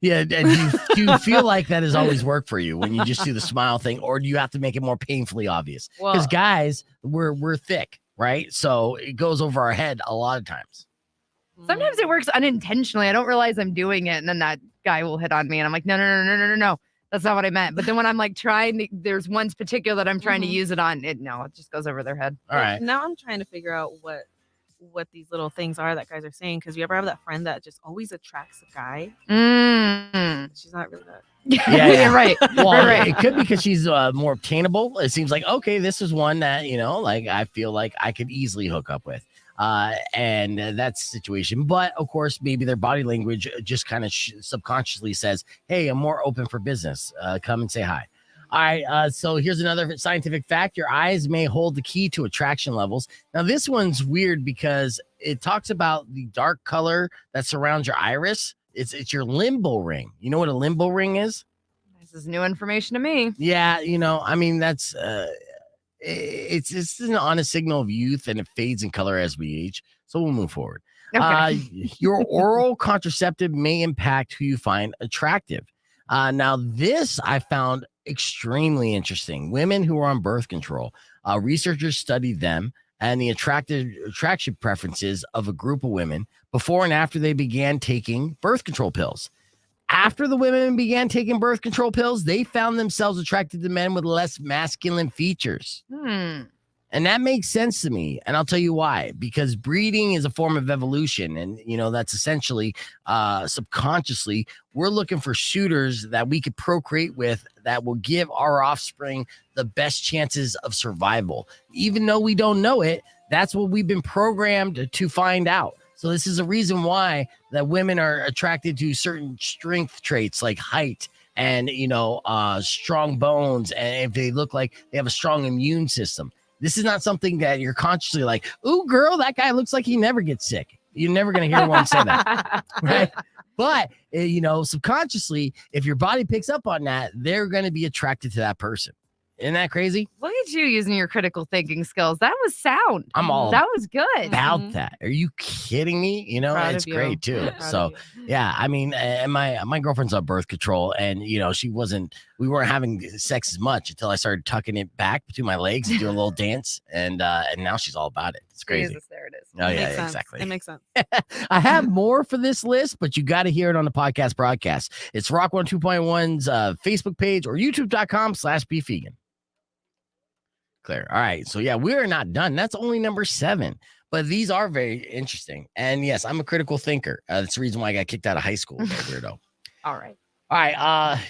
Yeah. And do you feel like that has always worked for you when you just do the smile thing, or do you have to make it more painfully obvious? Because Well- guys, we're thick, right? So it goes over our head a lot of times. Sometimes it works unintentionally. I don't realize I'm doing it, and then that guy will hit on me, and I'm like, no. That's not what I meant. But then when I'm like there's one particular that I'm trying to use it on. It just goes over their head. All right. Now I'm trying to figure out what these little things are that guys are saying, because you ever have that friend that just always attracts a guy? She's not really that. Yeah. You're right. Well, Right. it could be because she's more obtainable. It seems like, okay, this is one that, like I feel like I could easily hook up with. And that's the situation. But of course, maybe their body language just kind of subconsciously says, hey, I'm more open for business. Come and say hi. All right. So here's another scientific fact. Your eyes may hold the key to attraction levels. Now, this one's weird because it talks about the dark color that surrounds your iris. It's your limbo ring. You know what a limbo ring is? This is new information to me. Yeah. I mean, that's it's an honest signal of youth, and it fades in color as we age. So we'll move forward. Okay. Your oral contraceptive may impact who you find attractive. Now, this I found extremely interesting. Women who are on birth control, researchers studied them and the attraction preferences of a group of women before and after they began taking birth control pills. After the women began taking birth control pills, they found themselves attracted to men with less masculine features. And that makes sense to me. And I'll tell you why. Because breeding is a form of evolution. And, that's essentially subconsciously, we're looking for suitors that we could procreate with that will give our offspring the best chances of survival. Even though we don't know it, that's what we've been programmed to find out. So this is a reason why that women are attracted to certain strength traits like height and, strong bones. And if they look like they have a strong immune system. This is not something that you're consciously like, ooh, girl, that guy looks like he never gets sick. You're never going to hear one say that. Right? But, subconsciously, if your body picks up on that, they're going to be attracted to that person. Isn't that crazy? Look at you using your critical thinking skills. That was sound. I'm all That was good. about that. Are you kidding me? Proud It's of you. great too. Proud So of you. yeah, I mean, and my girlfriend's on birth control, and we weren't having sex as much until I started tucking it back between my legs and doing a little dance, and now she's all about it. It's crazy. Jesus, there it is. Oh It yeah, makes sense. exactly. It makes sense. I have more for this list, but you got to hear it on the podcast broadcast. It's Rock 102.1's Facebook page or youtube.com/beefvegan. Clear. All right. So yeah, we are not done. That's only number 7, but these are very interesting. And yes, I'm a critical thinker. That's the reason why I got kicked out of high school, weirdo. All right. All right.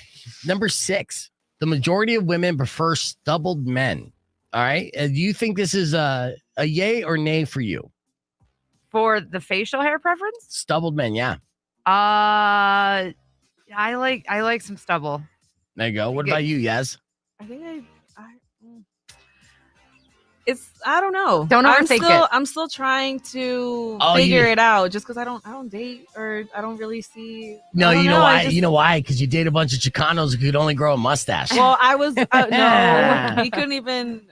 Number 6, the majority of women prefer stubbled men. All right. Do you think this is a yay or nay for you? For the facial hair preference? Stubbled men. Yeah. I like some stubble. There you go. What about you, Yaz? I think I don't know. Don't overthink it. I'm still trying to Oh, figure it out, just because I don't date, or I don't really see. No, I don't you know I why? just- You know why? Because you date a bunch of Chicanos who could only grow a mustache. Well, I was no, he couldn't even.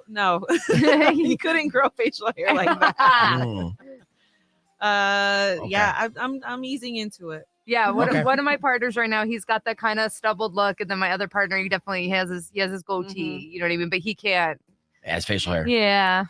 No, he couldn't grow facial hair like that. Mm. Yeah, I'm easing into it. Yeah, Okay. one of my partners right now, he's got that kind of stubbled look, and then my other partner, he definitely has his goatee. You know what I mean? But he can't. As facial hair. Yeah,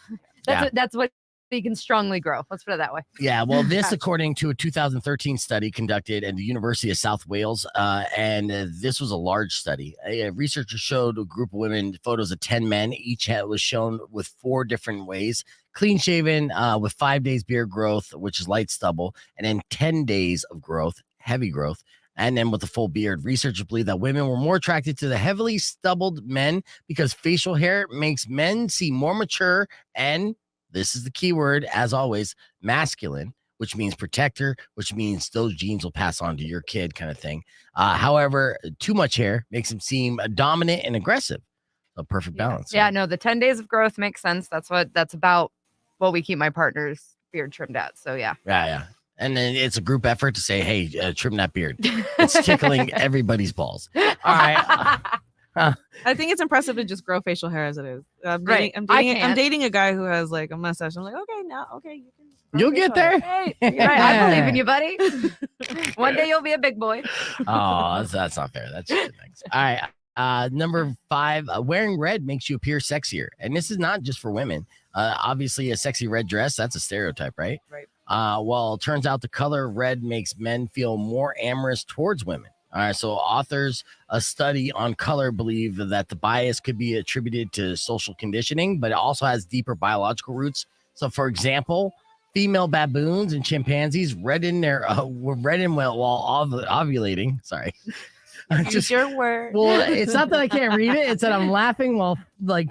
Yeah. that's what he can strongly grow. Let's put it that way. Yeah, well, this Gotcha. according to a 2013 study conducted at the University of South Wales, and this was a large study. Researchers showed a group of women photos of 10 men. Each was shown with 4 different ways: clean shaven, with 5 days beard growth, which is light stubble, and then 10 days of growth, heavy growth, and then with a full beard. Researchers believe that women were more attracted to the heavily stubbled men because facial hair makes men seem more mature and, this is the key word, as always, masculine, which means protector, which means those genes will pass on to your kid, kind of thing. However, too much hair makes him seem dominant and aggressive. A perfect balance. Yeah, no, the 10 days of growth makes sense. That's about what we keep my partner's beard trimmed at. So yeah. Yeah. And then it's a group effort to say, hey, trim that beard. It's tickling everybody's balls. All right. I think it's impressive to just grow facial hair as it is. Right. I'm I dating can't. a guy who has like a mustache. I'm like, okay, now, okay, you can. You'll get there. Right. I believe in you, buddy. One day you'll be a big boy. Oh, that's not fair. That's just nice. All right. Number 5, wearing red makes you appear sexier. And this is not just for women. Obviously, a sexy red dress, that's a stereotype, right? Right. Well, it turns out the color red makes men feel more amorous towards women. All right. So authors, a study on color, believe that the bias could be attributed to social conditioning, but it also has deeper biological roots. So, for example, female baboons and chimpanzees redden while ovulating. Sorry. Use your word. Well, it's not that I can't read it. It's that I'm laughing while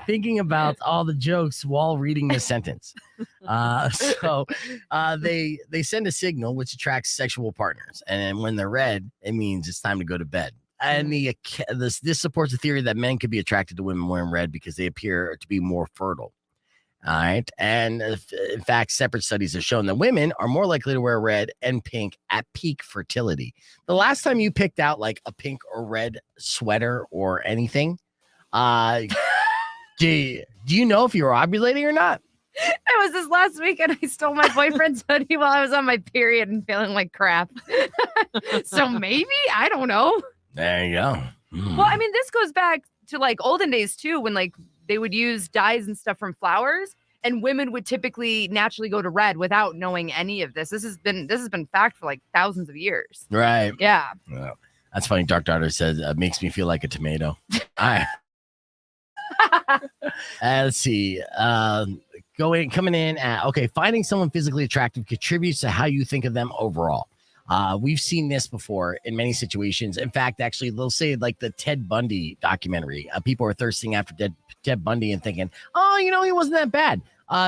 thinking about all the jokes while reading this sentence. So they send a signal which attracts sexual partners. And when they're red, it means it's time to go to bed. And this supports the theory that men could be attracted to women wearing red because they appear to be more fertile. All right. And in fact, separate studies have shown that women are more likely to wear red and pink at peak fertility. The last time you picked out like a pink or red sweater or anything, do you know if you were ovulating or not? It was this last week and I stole my boyfriend's hoodie while I was on my period and feeling like crap. So maybe, I don't know. There you go. Well, I mean, this goes back to like olden days too, when like they would use dyes and stuff from flowers, and women would typically naturally go to red without knowing any of this. This has been fact for like thousands of years. Right. Yeah. Well, that's funny. Dark Daughter says makes me feel like a tomato. All right. Let's see. Coming in at finding someone physically attractive contributes to how you think of them overall. We've seen this before in many situations. In fact, actually, they'll say like the Ted Bundy documentary. People are thirsting after Ted Bundy and thinking, oh, he wasn't that bad.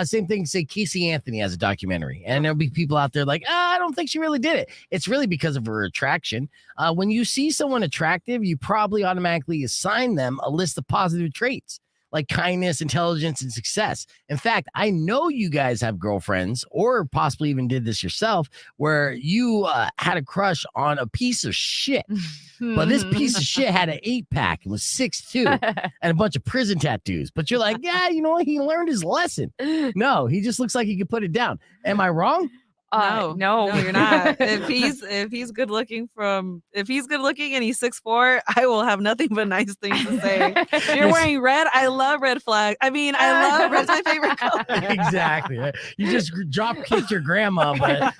Same thing, say Casey Anthony has a documentary, and there'll be people out there like, I don't think she really did it. It's really because of her attraction. When you see someone attractive, you probably automatically assign them a list of positive traits like kindness, intelligence, and success. In fact, I know you guys have girlfriends, or possibly even did this yourself, where you had a crush on a piece of shit. But this piece of shit had an 8-pack and was 6'2" and a bunch of prison tattoos. But you're like, yeah, you know what? He learned his lesson. No, he just looks like he could put it down. Am I wrong? No, you're not. If he's good looking and he's 6'4", I will have nothing but nice things to say. You're wearing red. I love red flag. I mean, I love red's my favorite color. Exactly. You just drop kicked your grandma, but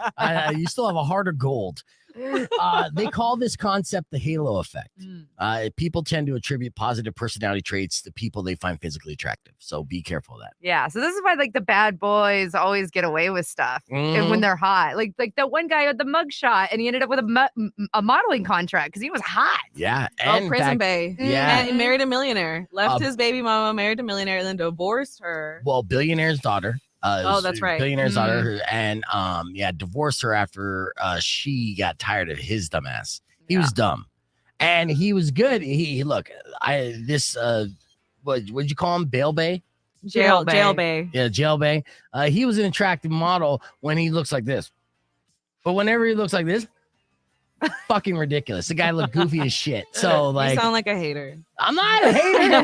you still have a heart of gold. They call this concept the halo effect. People tend to attribute positive personality traits to people they find physically attractive. So be careful of that. Yeah. So this is why like the bad boys always get away with stuff and when they're hot. Like that one guy had the mugshot and he ended up with a modeling contract because he was hot. Yeah. And Prison Bay. Yeah. And he married a millionaire. Left his baby mama, married a millionaire, and then divorced her. Well, billionaire's daughter. That's right. Billionaire's daughter, and divorced her after she got tired of his dumbass. He was dumb, and he was good. What'd you call him? Bail Bay? Jail Bay. Yeah, Jail Bay. He was an attractive model when he looks like this, but whenever he looks like this, fucking ridiculous. The guy looked goofy as shit. So like, you sound like a hater. I'm not a hater.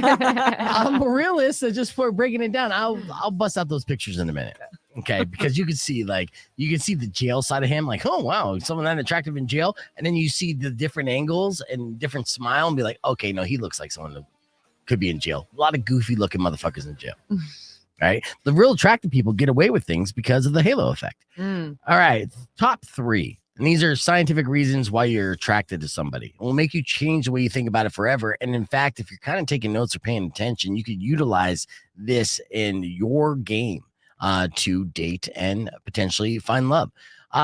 I'm a realist. Just for breaking it down, I'll bust out those pictures in a minute. Okay, because you can see the jail side of him, like, oh wow, someone that attractive in jail, and then you see the different angles and different smile and be like, okay, no, he looks like someone that could be in jail. A lot of goofy looking motherfuckers in jail. Right? The real attractive people get away with things because of the halo effect. All right, top 3. And these are scientific reasons why you're attracted to somebody. It will make you change the way you think about it forever. And in fact, if you're kind of taking notes or paying attention, you could utilize this in your game to date and potentially find love.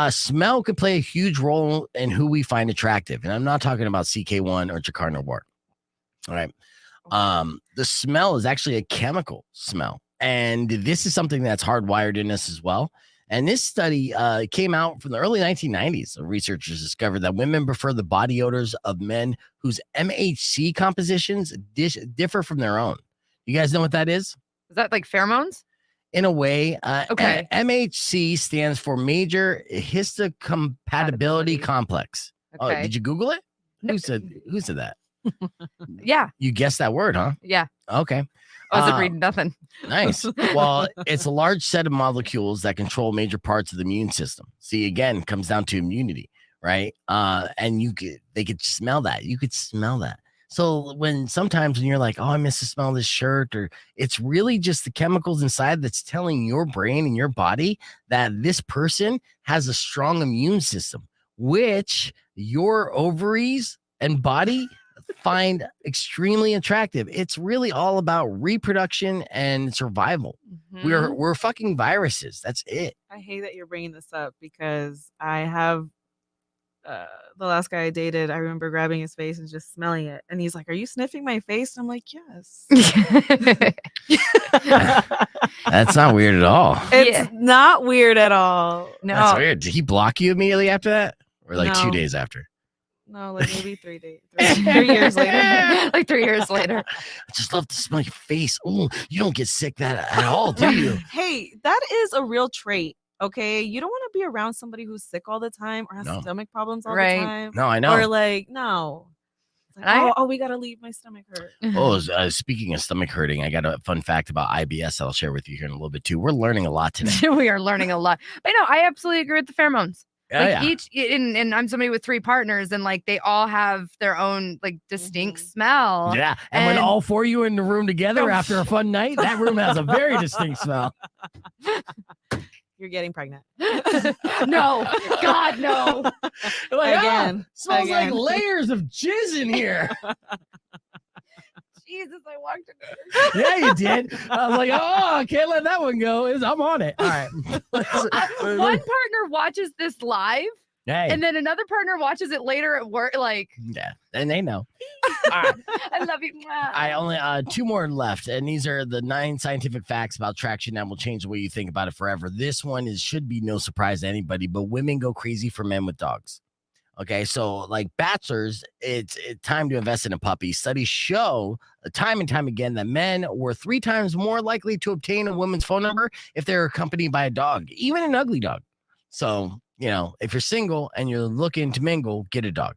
Smell could play a huge role in who we find attractive. And I'm not talking about CK1 or Jakarta War. All right. The smell is actually a chemical smell. And this is something that's hardwired in us as well. And this study came out from the early 1990s. So researchers discovered that women prefer the body odors of men whose MHC compositions differ from their own. You guys know what that is? Is that like pheromones? In a way, okay. MHC stands for major histocompatibility complex. Okay. Oh, did you Google it? No. Who said that? Yeah. You guessed that word, huh? Yeah. Okay. I wasn't reading nothing. Nice. Well, it's a large set of molecules that control major parts of the immune system. See, again, comes down to immunity, right? And they could smell that. You could smell that. So sometimes when you're like, oh, I miss the smell of this shirt, or it's really just the chemicals inside that's telling your brain and your body that this person has a strong immune system, which your ovaries and body find extremely attractive. It's really all about reproduction and survival. We're fucking viruses. That's it. I hate that you're bringing this up because I have the last guy I dated. I remember grabbing his face and just smelling it, and he's like, "Are you sniffing my face?" And I'm like, "Yes." That's not weird at all. It's not weird at all. No, That's weird. Did he block you immediately after that, or like 2 No. days after? No, like maybe 3 days, 3 years later. like 3 years later. I just love to smell your face. Oh, you don't get sick that at all, do you? Hey, that is a real trait. Okay, you don't want to be around somebody who's sick all the time or has No. stomach problems all Right. the time. No, I know. Or like, no. It's like, oh, we gotta leave. My stomach hurt. Oh, speaking of stomach hurting, I got a fun fact about IBS I'll share with you here in a little bit too. We're learning a lot today. We are learning a lot. But no, I absolutely agree with the pheromones. Yeah, Like and I'm somebody with 3 partners, and like they all have their own like distinct smell. Yeah. And when And- all 4 of you are in the room together after a fun night, that room has a very distinct smell. You're getting pregnant. No, God, no. Like, Again. smells like Again. layers of jizz in here. Jesus, I walked in. Yeah, you did. I was like, oh, I can't let that one go. I'm on it. All right. One partner watches this live, Hey. and then another partner watches it later at work. Like, Yeah, and they know. All right. I love you. I only 2 more left, and these are the 9 scientific facts about traction that will change the way you think about it forever. This one should be no surprise to anybody, but women go crazy for men with dogs. Okay, so like bachelors, it's time to invest in a puppy. Studies show time and time again that men were 3 times more likely to obtain a woman's phone number if they're accompanied by a dog, even an ugly dog. So, if you're single and you're looking to mingle, get a dog.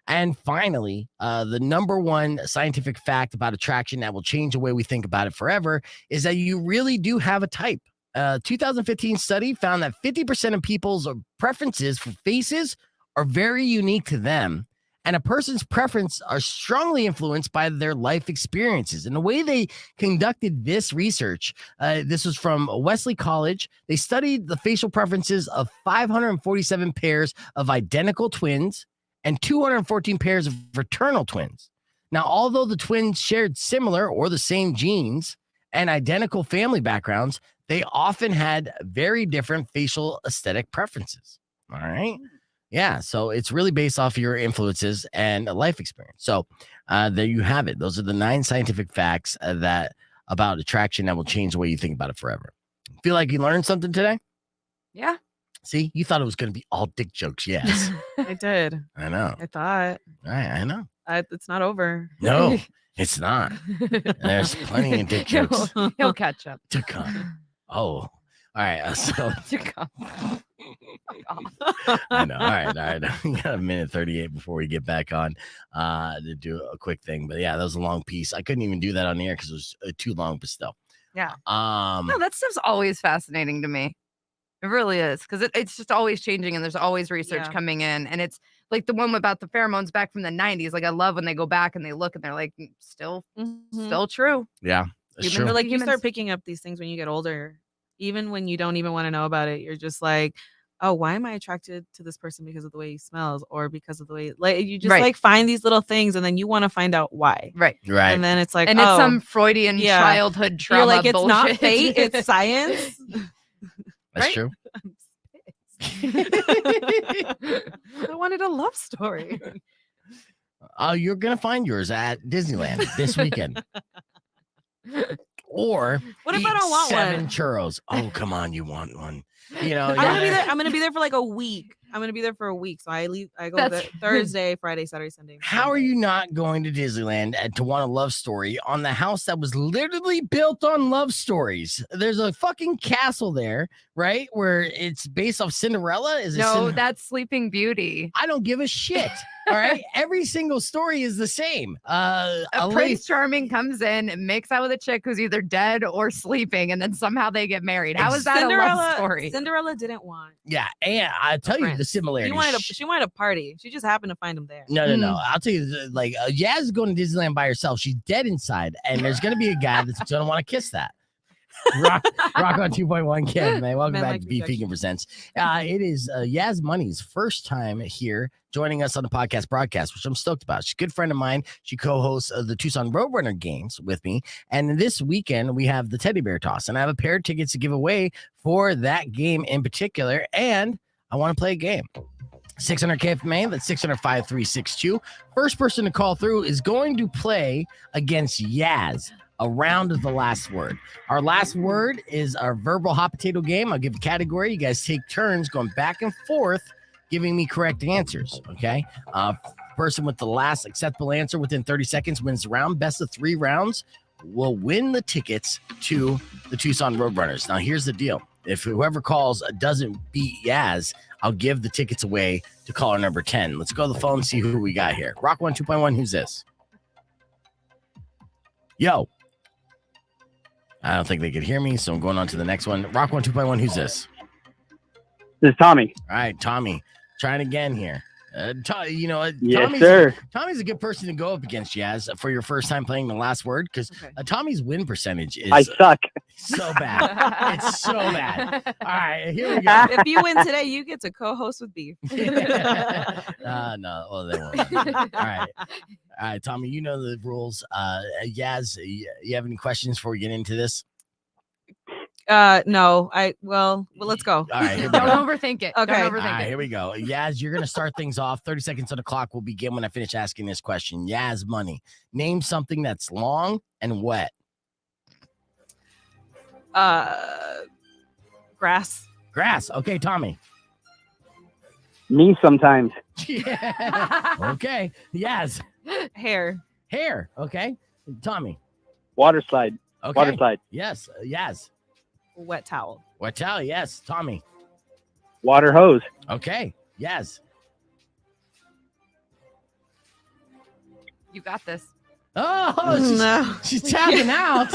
And finally, the number 1 scientific fact about attraction that will change the way we think about it forever is that you really do have a type. A 2015 study found that 50% of people's preferences for faces are very unique to them, and a person's preference are strongly influenced by their life experiences. And the way they conducted this research, this was from Wesley College. They studied the facial preferences of 547 pairs of identical twins and 214 pairs of fraternal twins. Now, although the twins shared similar or the same genes and identical family backgrounds, they often had very different facial aesthetic preferences. All right. Yeah, so it's really based off your influences and a life experience. So there you have it. Those are the 9 scientific facts about attraction that will change the way you think about it forever. Feel like you learned something today? Yeah. See, you thought it was going to be all dick jokes. Yes, I did. I know. I thought. I know. It's not over. No, it's not. There's plenty of dick jokes He'll catch up. to come. Oh, all right. So To come. I know. All right. We got a minute 38 before we get back on to do a quick thing. But yeah, that was a long piece. I couldn't even do that on the air because it was too long, but still. Yeah. Um, No, that stuff's always fascinating to me. It really is, because it's just always changing, and there's always research Yeah. coming in, and it's like the one about the pheromones back from the 90s. Like, I love when they go back and they look and they're like, still true. yeah, that's Even true. But like you Humans- start picking up these things when you get older, even when you don't even want to know about it. You're just like, oh, why am I attracted to this person because of the way he smells, or because of the way, like, you just Right. like find these little things, and then you want to find out why. Right. Right. And then it's like, And oh, it's some Freudian yeah. childhood trauma. you're like, it's not bullshit. fate, it's science. That's right? true. I wanted a love story. You're going to find yours at Disneyland this weekend. Or What if eat I don't want 7 one? churros. Oh, come on. You want one. You know, I'm gonna be there for like a week. I'm gonna be there for a week. So I go That's- Thursday, Friday, Saturday, Sunday. How are Monday. you not going to Disneyland to want a love story on the house that was literally built on love stories? There's a fucking castle there, right? Where it's based off Cinderella. Is it No, that's Sleeping Beauty. I don't give a shit. All right. Every single story is the same. A Prince Charming comes in, makes out with a chick who's either dead or sleeping, and then somehow they get married. How is that a love story? Cinderella didn't want. Yeah, and I tell you the similarities. She wanted a party. She just happened to find him there. No. I'll tell you, like, Yaz is going to Disneyland by herself. She's dead inside, and there's going to be a guy that's going to want to kiss that. Rock on 2.1 KFMA. Welcome back to Beef Vegan Presents. It is Yas Money's first time here joining us on the podcast broadcast, which I'm stoked about. She's a good friend of mine. She co-hosts the Tucson Roadrunner games with me. And this weekend, we have the teddy bear toss. And I have a pair of tickets to give away for that game in particular. And I want to play a game. 600 KFMA, that's 600-5362. First person to call through is going to play against Yaz. A round of the last word. Our last word is our verbal hot potato game. I'll give a category. You guys take turns going back and forth, giving me correct answers. Okay. Person with the last acceptable answer within 30 seconds wins the round. Best of 3 rounds will win the tickets to the Tucson Roadrunners. Now, here's the deal. If whoever calls doesn't beat Yaz, I'll give the tickets away to caller number 10. Let's go to the phone and see who we got here. Rock 1 2.1. Who's this? Yo. I don't think they could hear me, so I'm going on to the next one. Rock 1 2.1. Who's this? This is Tommy. All right, Tommy. Trying again here. Yes, sir. Tommy's a good person to go up against, Yaz, for your first time playing the last word, because Tommy's win percentage is I suck. So bad. It's so bad. All right, here we go. If you win today, you get to co-host with Beef. No, well, they won't. All right, Tommy, you know the rules. Yaz, you have any questions before we get into this? No. Well, let's go. All right, here we Don't go. overthink it. Okay. Don't All overthink right, it. here we go. Yaz, you're going to start things off. 30 seconds on the clock will begin when I finish asking this question. Yaz Money. Name something that's long and wet. Grass. Grass. Okay, Tommy. Me sometimes. Yeah. Okay. Yaz. Hair. Hair. Okay. Tommy. Water slide. Okay. Water slide. Yes. Yaz. Wet towel. Wet towel. Yes. Tommy. Water hose. Okay. Yaz. You got this. Oh, she's tapping out.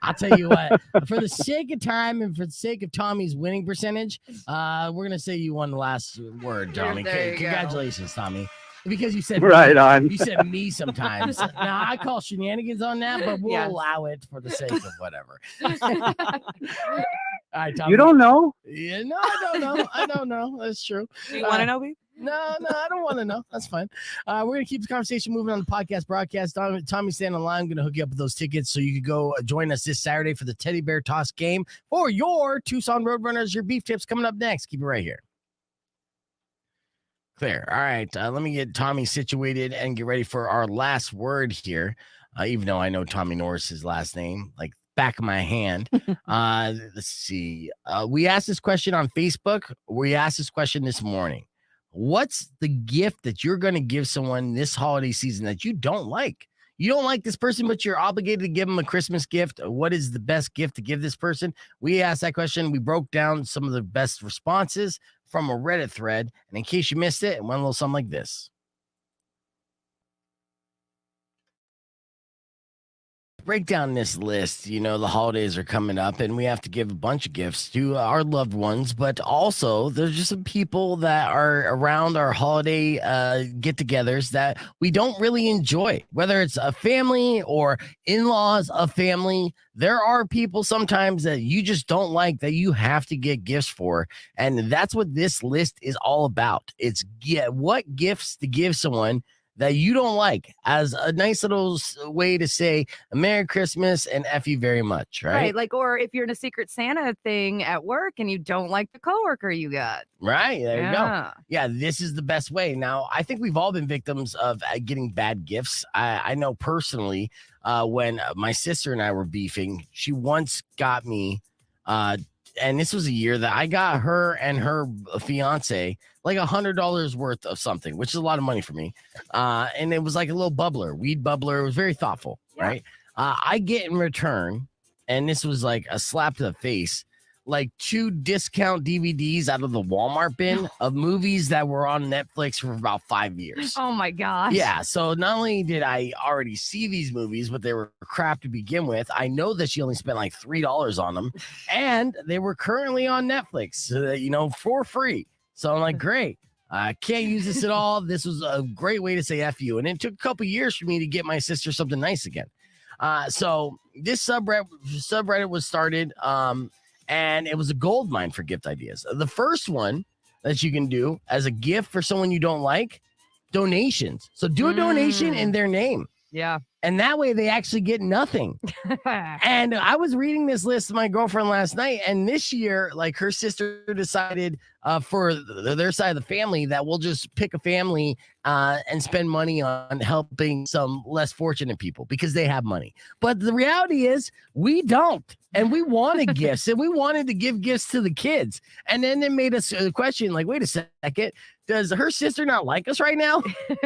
I'll tell you what, for the sake of time and for the sake of Tommy's winning percentage, we're going to say you won the last word, Tommy. There you go. Congratulations, Tommy. Because you said Right on. You said me sometimes. Now, I call shenanigans on that, but we'll allow it for the sake of whatever. All right, Tommy. You don't know? Yeah, no, I don't know. That's true. Do you want to know, Beef? No, I don't want to know. That's fine. We're going to keep the conversation moving on the podcast broadcast. Tommy, stand on line. I'm going to hook you up with those tickets so you can go join us this Saturday for the Teddy Bear Toss game for your Tucson Roadrunners. Your beef tips coming up next. Keep it right here. Clear. All right. Let me get Tommy situated and get ready for our last word here. Even though I know Tommy Norris's last name, like back of my hand. Let's see. We asked this question on Facebook. We asked this question this morning. What's the gift that you're going to give someone this holiday season that you don't like? You don't like this person, but you're obligated to give them a Christmas gift. What is the best gift to give this person? We asked that question. We broke down some of the best responses from a Reddit thread. And in case you missed it, it went a little something like this. Break down this list. You know, the holidays are coming up and we have to give a bunch of gifts to our loved ones, but also there's just some people that are around our holiday get-togethers that we don't really enjoy, whether it's a family or in-laws of family. There are people sometimes that you just don't like that you have to get gifts for. And that's what this list is all about. It's what gifts to give someone that you don't like, as a nice little way to say a Merry Christmas and F you very much, right? Like, or if you're in a Secret Santa thing at work and you don't like the coworker you got. Right, there you go. Yeah, this is the best way. Now, I think we've all been victims of getting bad gifts. I know personally when my sister and I were beefing, she once got me And this was a year that I got her and her fiance like $100 worth of something, which is a lot of money for me. And it was like a little bubbler, weed bubbler. It was very thoughtful, right? I get in return, and this was like a slap to the face, like 2 discount DVDs out of the Walmart bin of movies that were on Netflix for about 5 years. Oh my gosh. Yeah. So not only did I already see these movies, but they were crap to begin with. I know that she only spent like $3 on them, and they were currently on Netflix, for free. So I'm like, great. I can't use this at all. This was a great way to say F you. And it took a couple years for me to get my sister something nice again. So this subreddit was started, and it was a gold mine for gift ideas. The first one that you can do as a gift for someone you don't like, donations. So do a donation in their name. Yeah. And that way they actually get nothing. And I was reading this list to my girlfriend last night, and this year, like, her sister decided for their side of the family that we'll just pick a family and spend money on helping some less fortunate people because they have money. But the reality is we don't. And we wanted gifts, and we wanted to give gifts to the kids. And then it made us question, like, wait a second, does her sister not like us right now?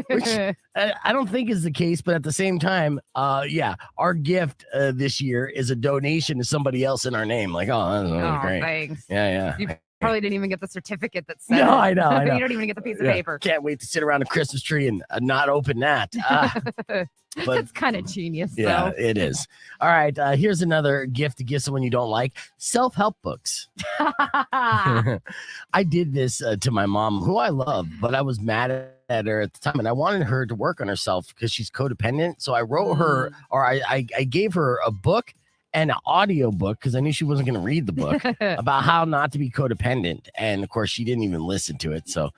Which I don't think is the case, but at the same time, our gift this year is a donation to somebody else in our name. Like, that's really great. Thanks. Yeah. You probably didn't even get the certificate that said No, I know. You don't even get the piece of paper. Can't wait to sit around a Christmas tree and not open that. But that's kind of genius, yeah, though. it is. All right. Here's another gift to give someone you don't like: self-help books. I did this to my mom, who I love, but I was mad at her at the time, and I wanted her to work on herself because she's codependent. So I wrote her, or I gave her a book and an audio book because I knew she wasn't going to read the book about how not to be codependent. And of course, she didn't even listen to it. So,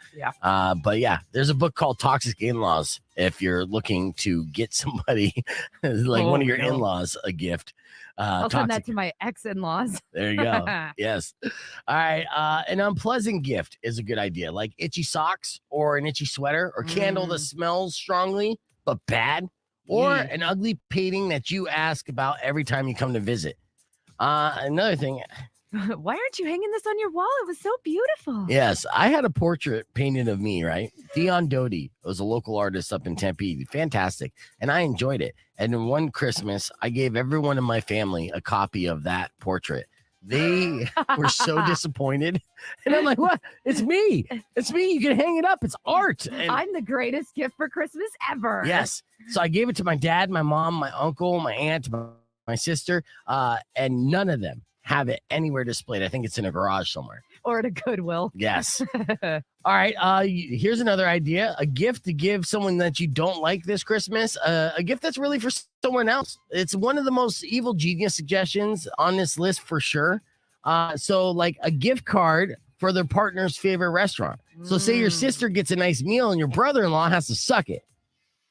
but yeah, there's a book called Toxic In-Laws if you're looking to get somebody like one of your in-laws a gift. I'll send that to my ex-in-laws. There you go. Yes. All right. An unpleasant gift is a good idea, like itchy socks or an itchy sweater or candle that smells strongly but bad. Or an ugly painting that you ask about every time you come to visit. Another thing. Why aren't you hanging this on your wall? It was so beautiful. Yes, I had a portrait painted of me, right? Dion Doty was a local artist up in Tempe. Fantastic. And I enjoyed it. And then one Christmas, I gave everyone in my family a copy of that portrait. They were so disappointed. And I'm like, what? It's me. It's me. You can hang it up. It's art. And I'm the greatest gift for Christmas ever. yes. So I gave it to my dad, my mom, my uncle, my aunt, my sister, and none of them have it anywhere displayed. I think it's in a garage somewhere. Or at a Goodwill. Yes. All right. Here's another idea. A gift to give someone that you don't like this Christmas. A gift that's really for someone else. It's one of the most evil genius suggestions on this list for sure. So like a gift card for their partner's favorite restaurant. So say your sister gets a nice meal and your brother-in-law has to suck it.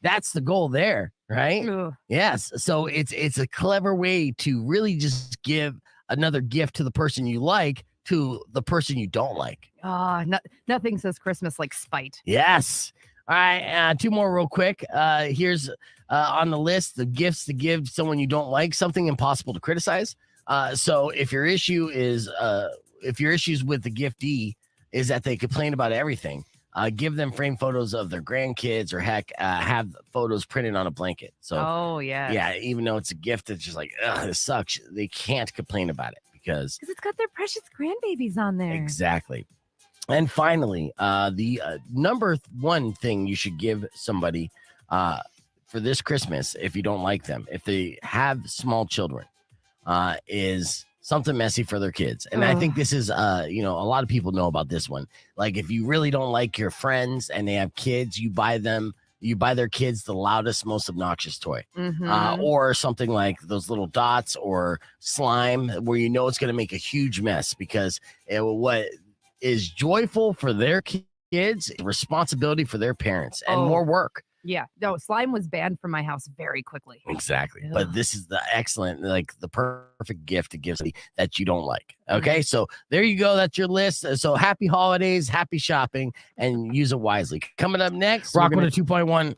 That's the goal there, right? Ugh. Yes. So it's a clever way to really just give another gift to the person you like to the person you don't like. Nothing says Christmas like spite. Yes. All right. 2 more real quick. Here's on the list the gifts to give someone you don't like, something impossible to criticize. So if your issue is if your issues with the giftee is that they complain about everything, give them framed photos of their grandkids, or heck, have photos printed on a blanket. So, yeah, even though it's a gift, it's just like, ugh, this sucks. They can't complain about it because it's got their precious grandbabies on there. Exactly. And finally, the number 1 thing you should give somebody for this Christmas, if you don't like them, if they have small children, is something messy for their kids. And I think this is, a lot of people know about this one. Like if you really don't like your friends and they have kids, you buy their kids the loudest, most obnoxious toy, or something like those little dots or slime where you know it's going to make a huge mess because what is joyful for their kids, responsibility for their parents, and more work. Yeah, no, slime was banned from my house very quickly. Exactly. Ugh. But this is the excellent, like the perfect gift to give somebody that you don't like. Okay. So there you go. That's your list. So happy holidays, happy shopping, and use it wisely. Coming up next, Rock with a 2.1.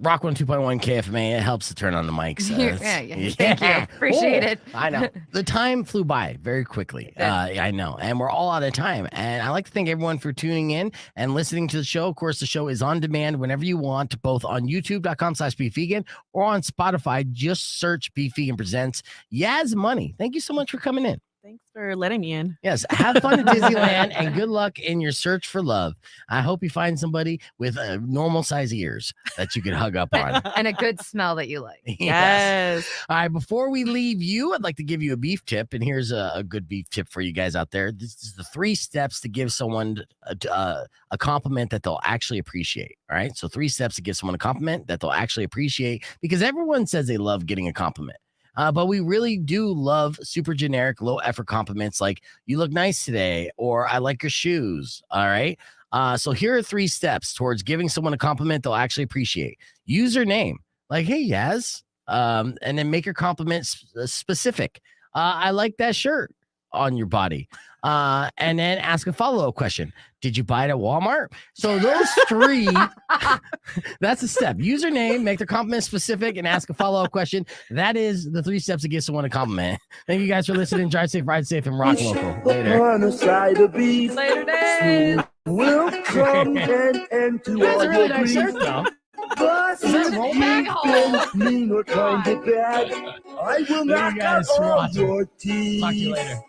Rock 102.1 KFMA. It helps to turn on the mics. Yeah. Thank you. Appreciate it. I know. The time flew by very quickly. I know. And we're all out of time. And I like to thank everyone for tuning in and listening to the show. Of course, the show is on demand whenever you want, both on youtube.com/beefvegan or on Spotify. Just search Beef Vegan Presents Yas Money. Thank you so much for coming in. Thanks for letting me in. Yes, have fun at Disneyland and good luck in your search for love. I hope you find somebody with normal size ears that you can hug up on. And a good smell that you like. Yes. All right, before we leave you, I'd like to give you a beef tip. And here's a good beef tip for you guys out there. This is the 3 steps to give someone a compliment that they'll actually appreciate. All right, so 3 steps to give someone a compliment that they'll actually appreciate, because everyone says they love getting a compliment. But we really do love super generic, low effort compliments like "you look nice today" or "I like your shoes." All right. So here are 3 steps towards giving someone a compliment they'll actually appreciate. Use their name, like "Hey, Yas," and then make your compliment specific. I like that shirt on your body. And then ask a follow-up question. Did you buy it at Walmart? So those 3, that's a step. Use their name, make their compliment specific, and ask a follow-up question. That is the 3 steps to give someone a compliment. Thank you guys for listening. Drive safe, ride safe, and rock local. Later. Later days. Will come and end to That's all a really your nice shirt, grief. though. But Is that if roll you back? don't mean or kind of bad, I will Later, knock out guys, for all watching. your teeth. Talk to you later.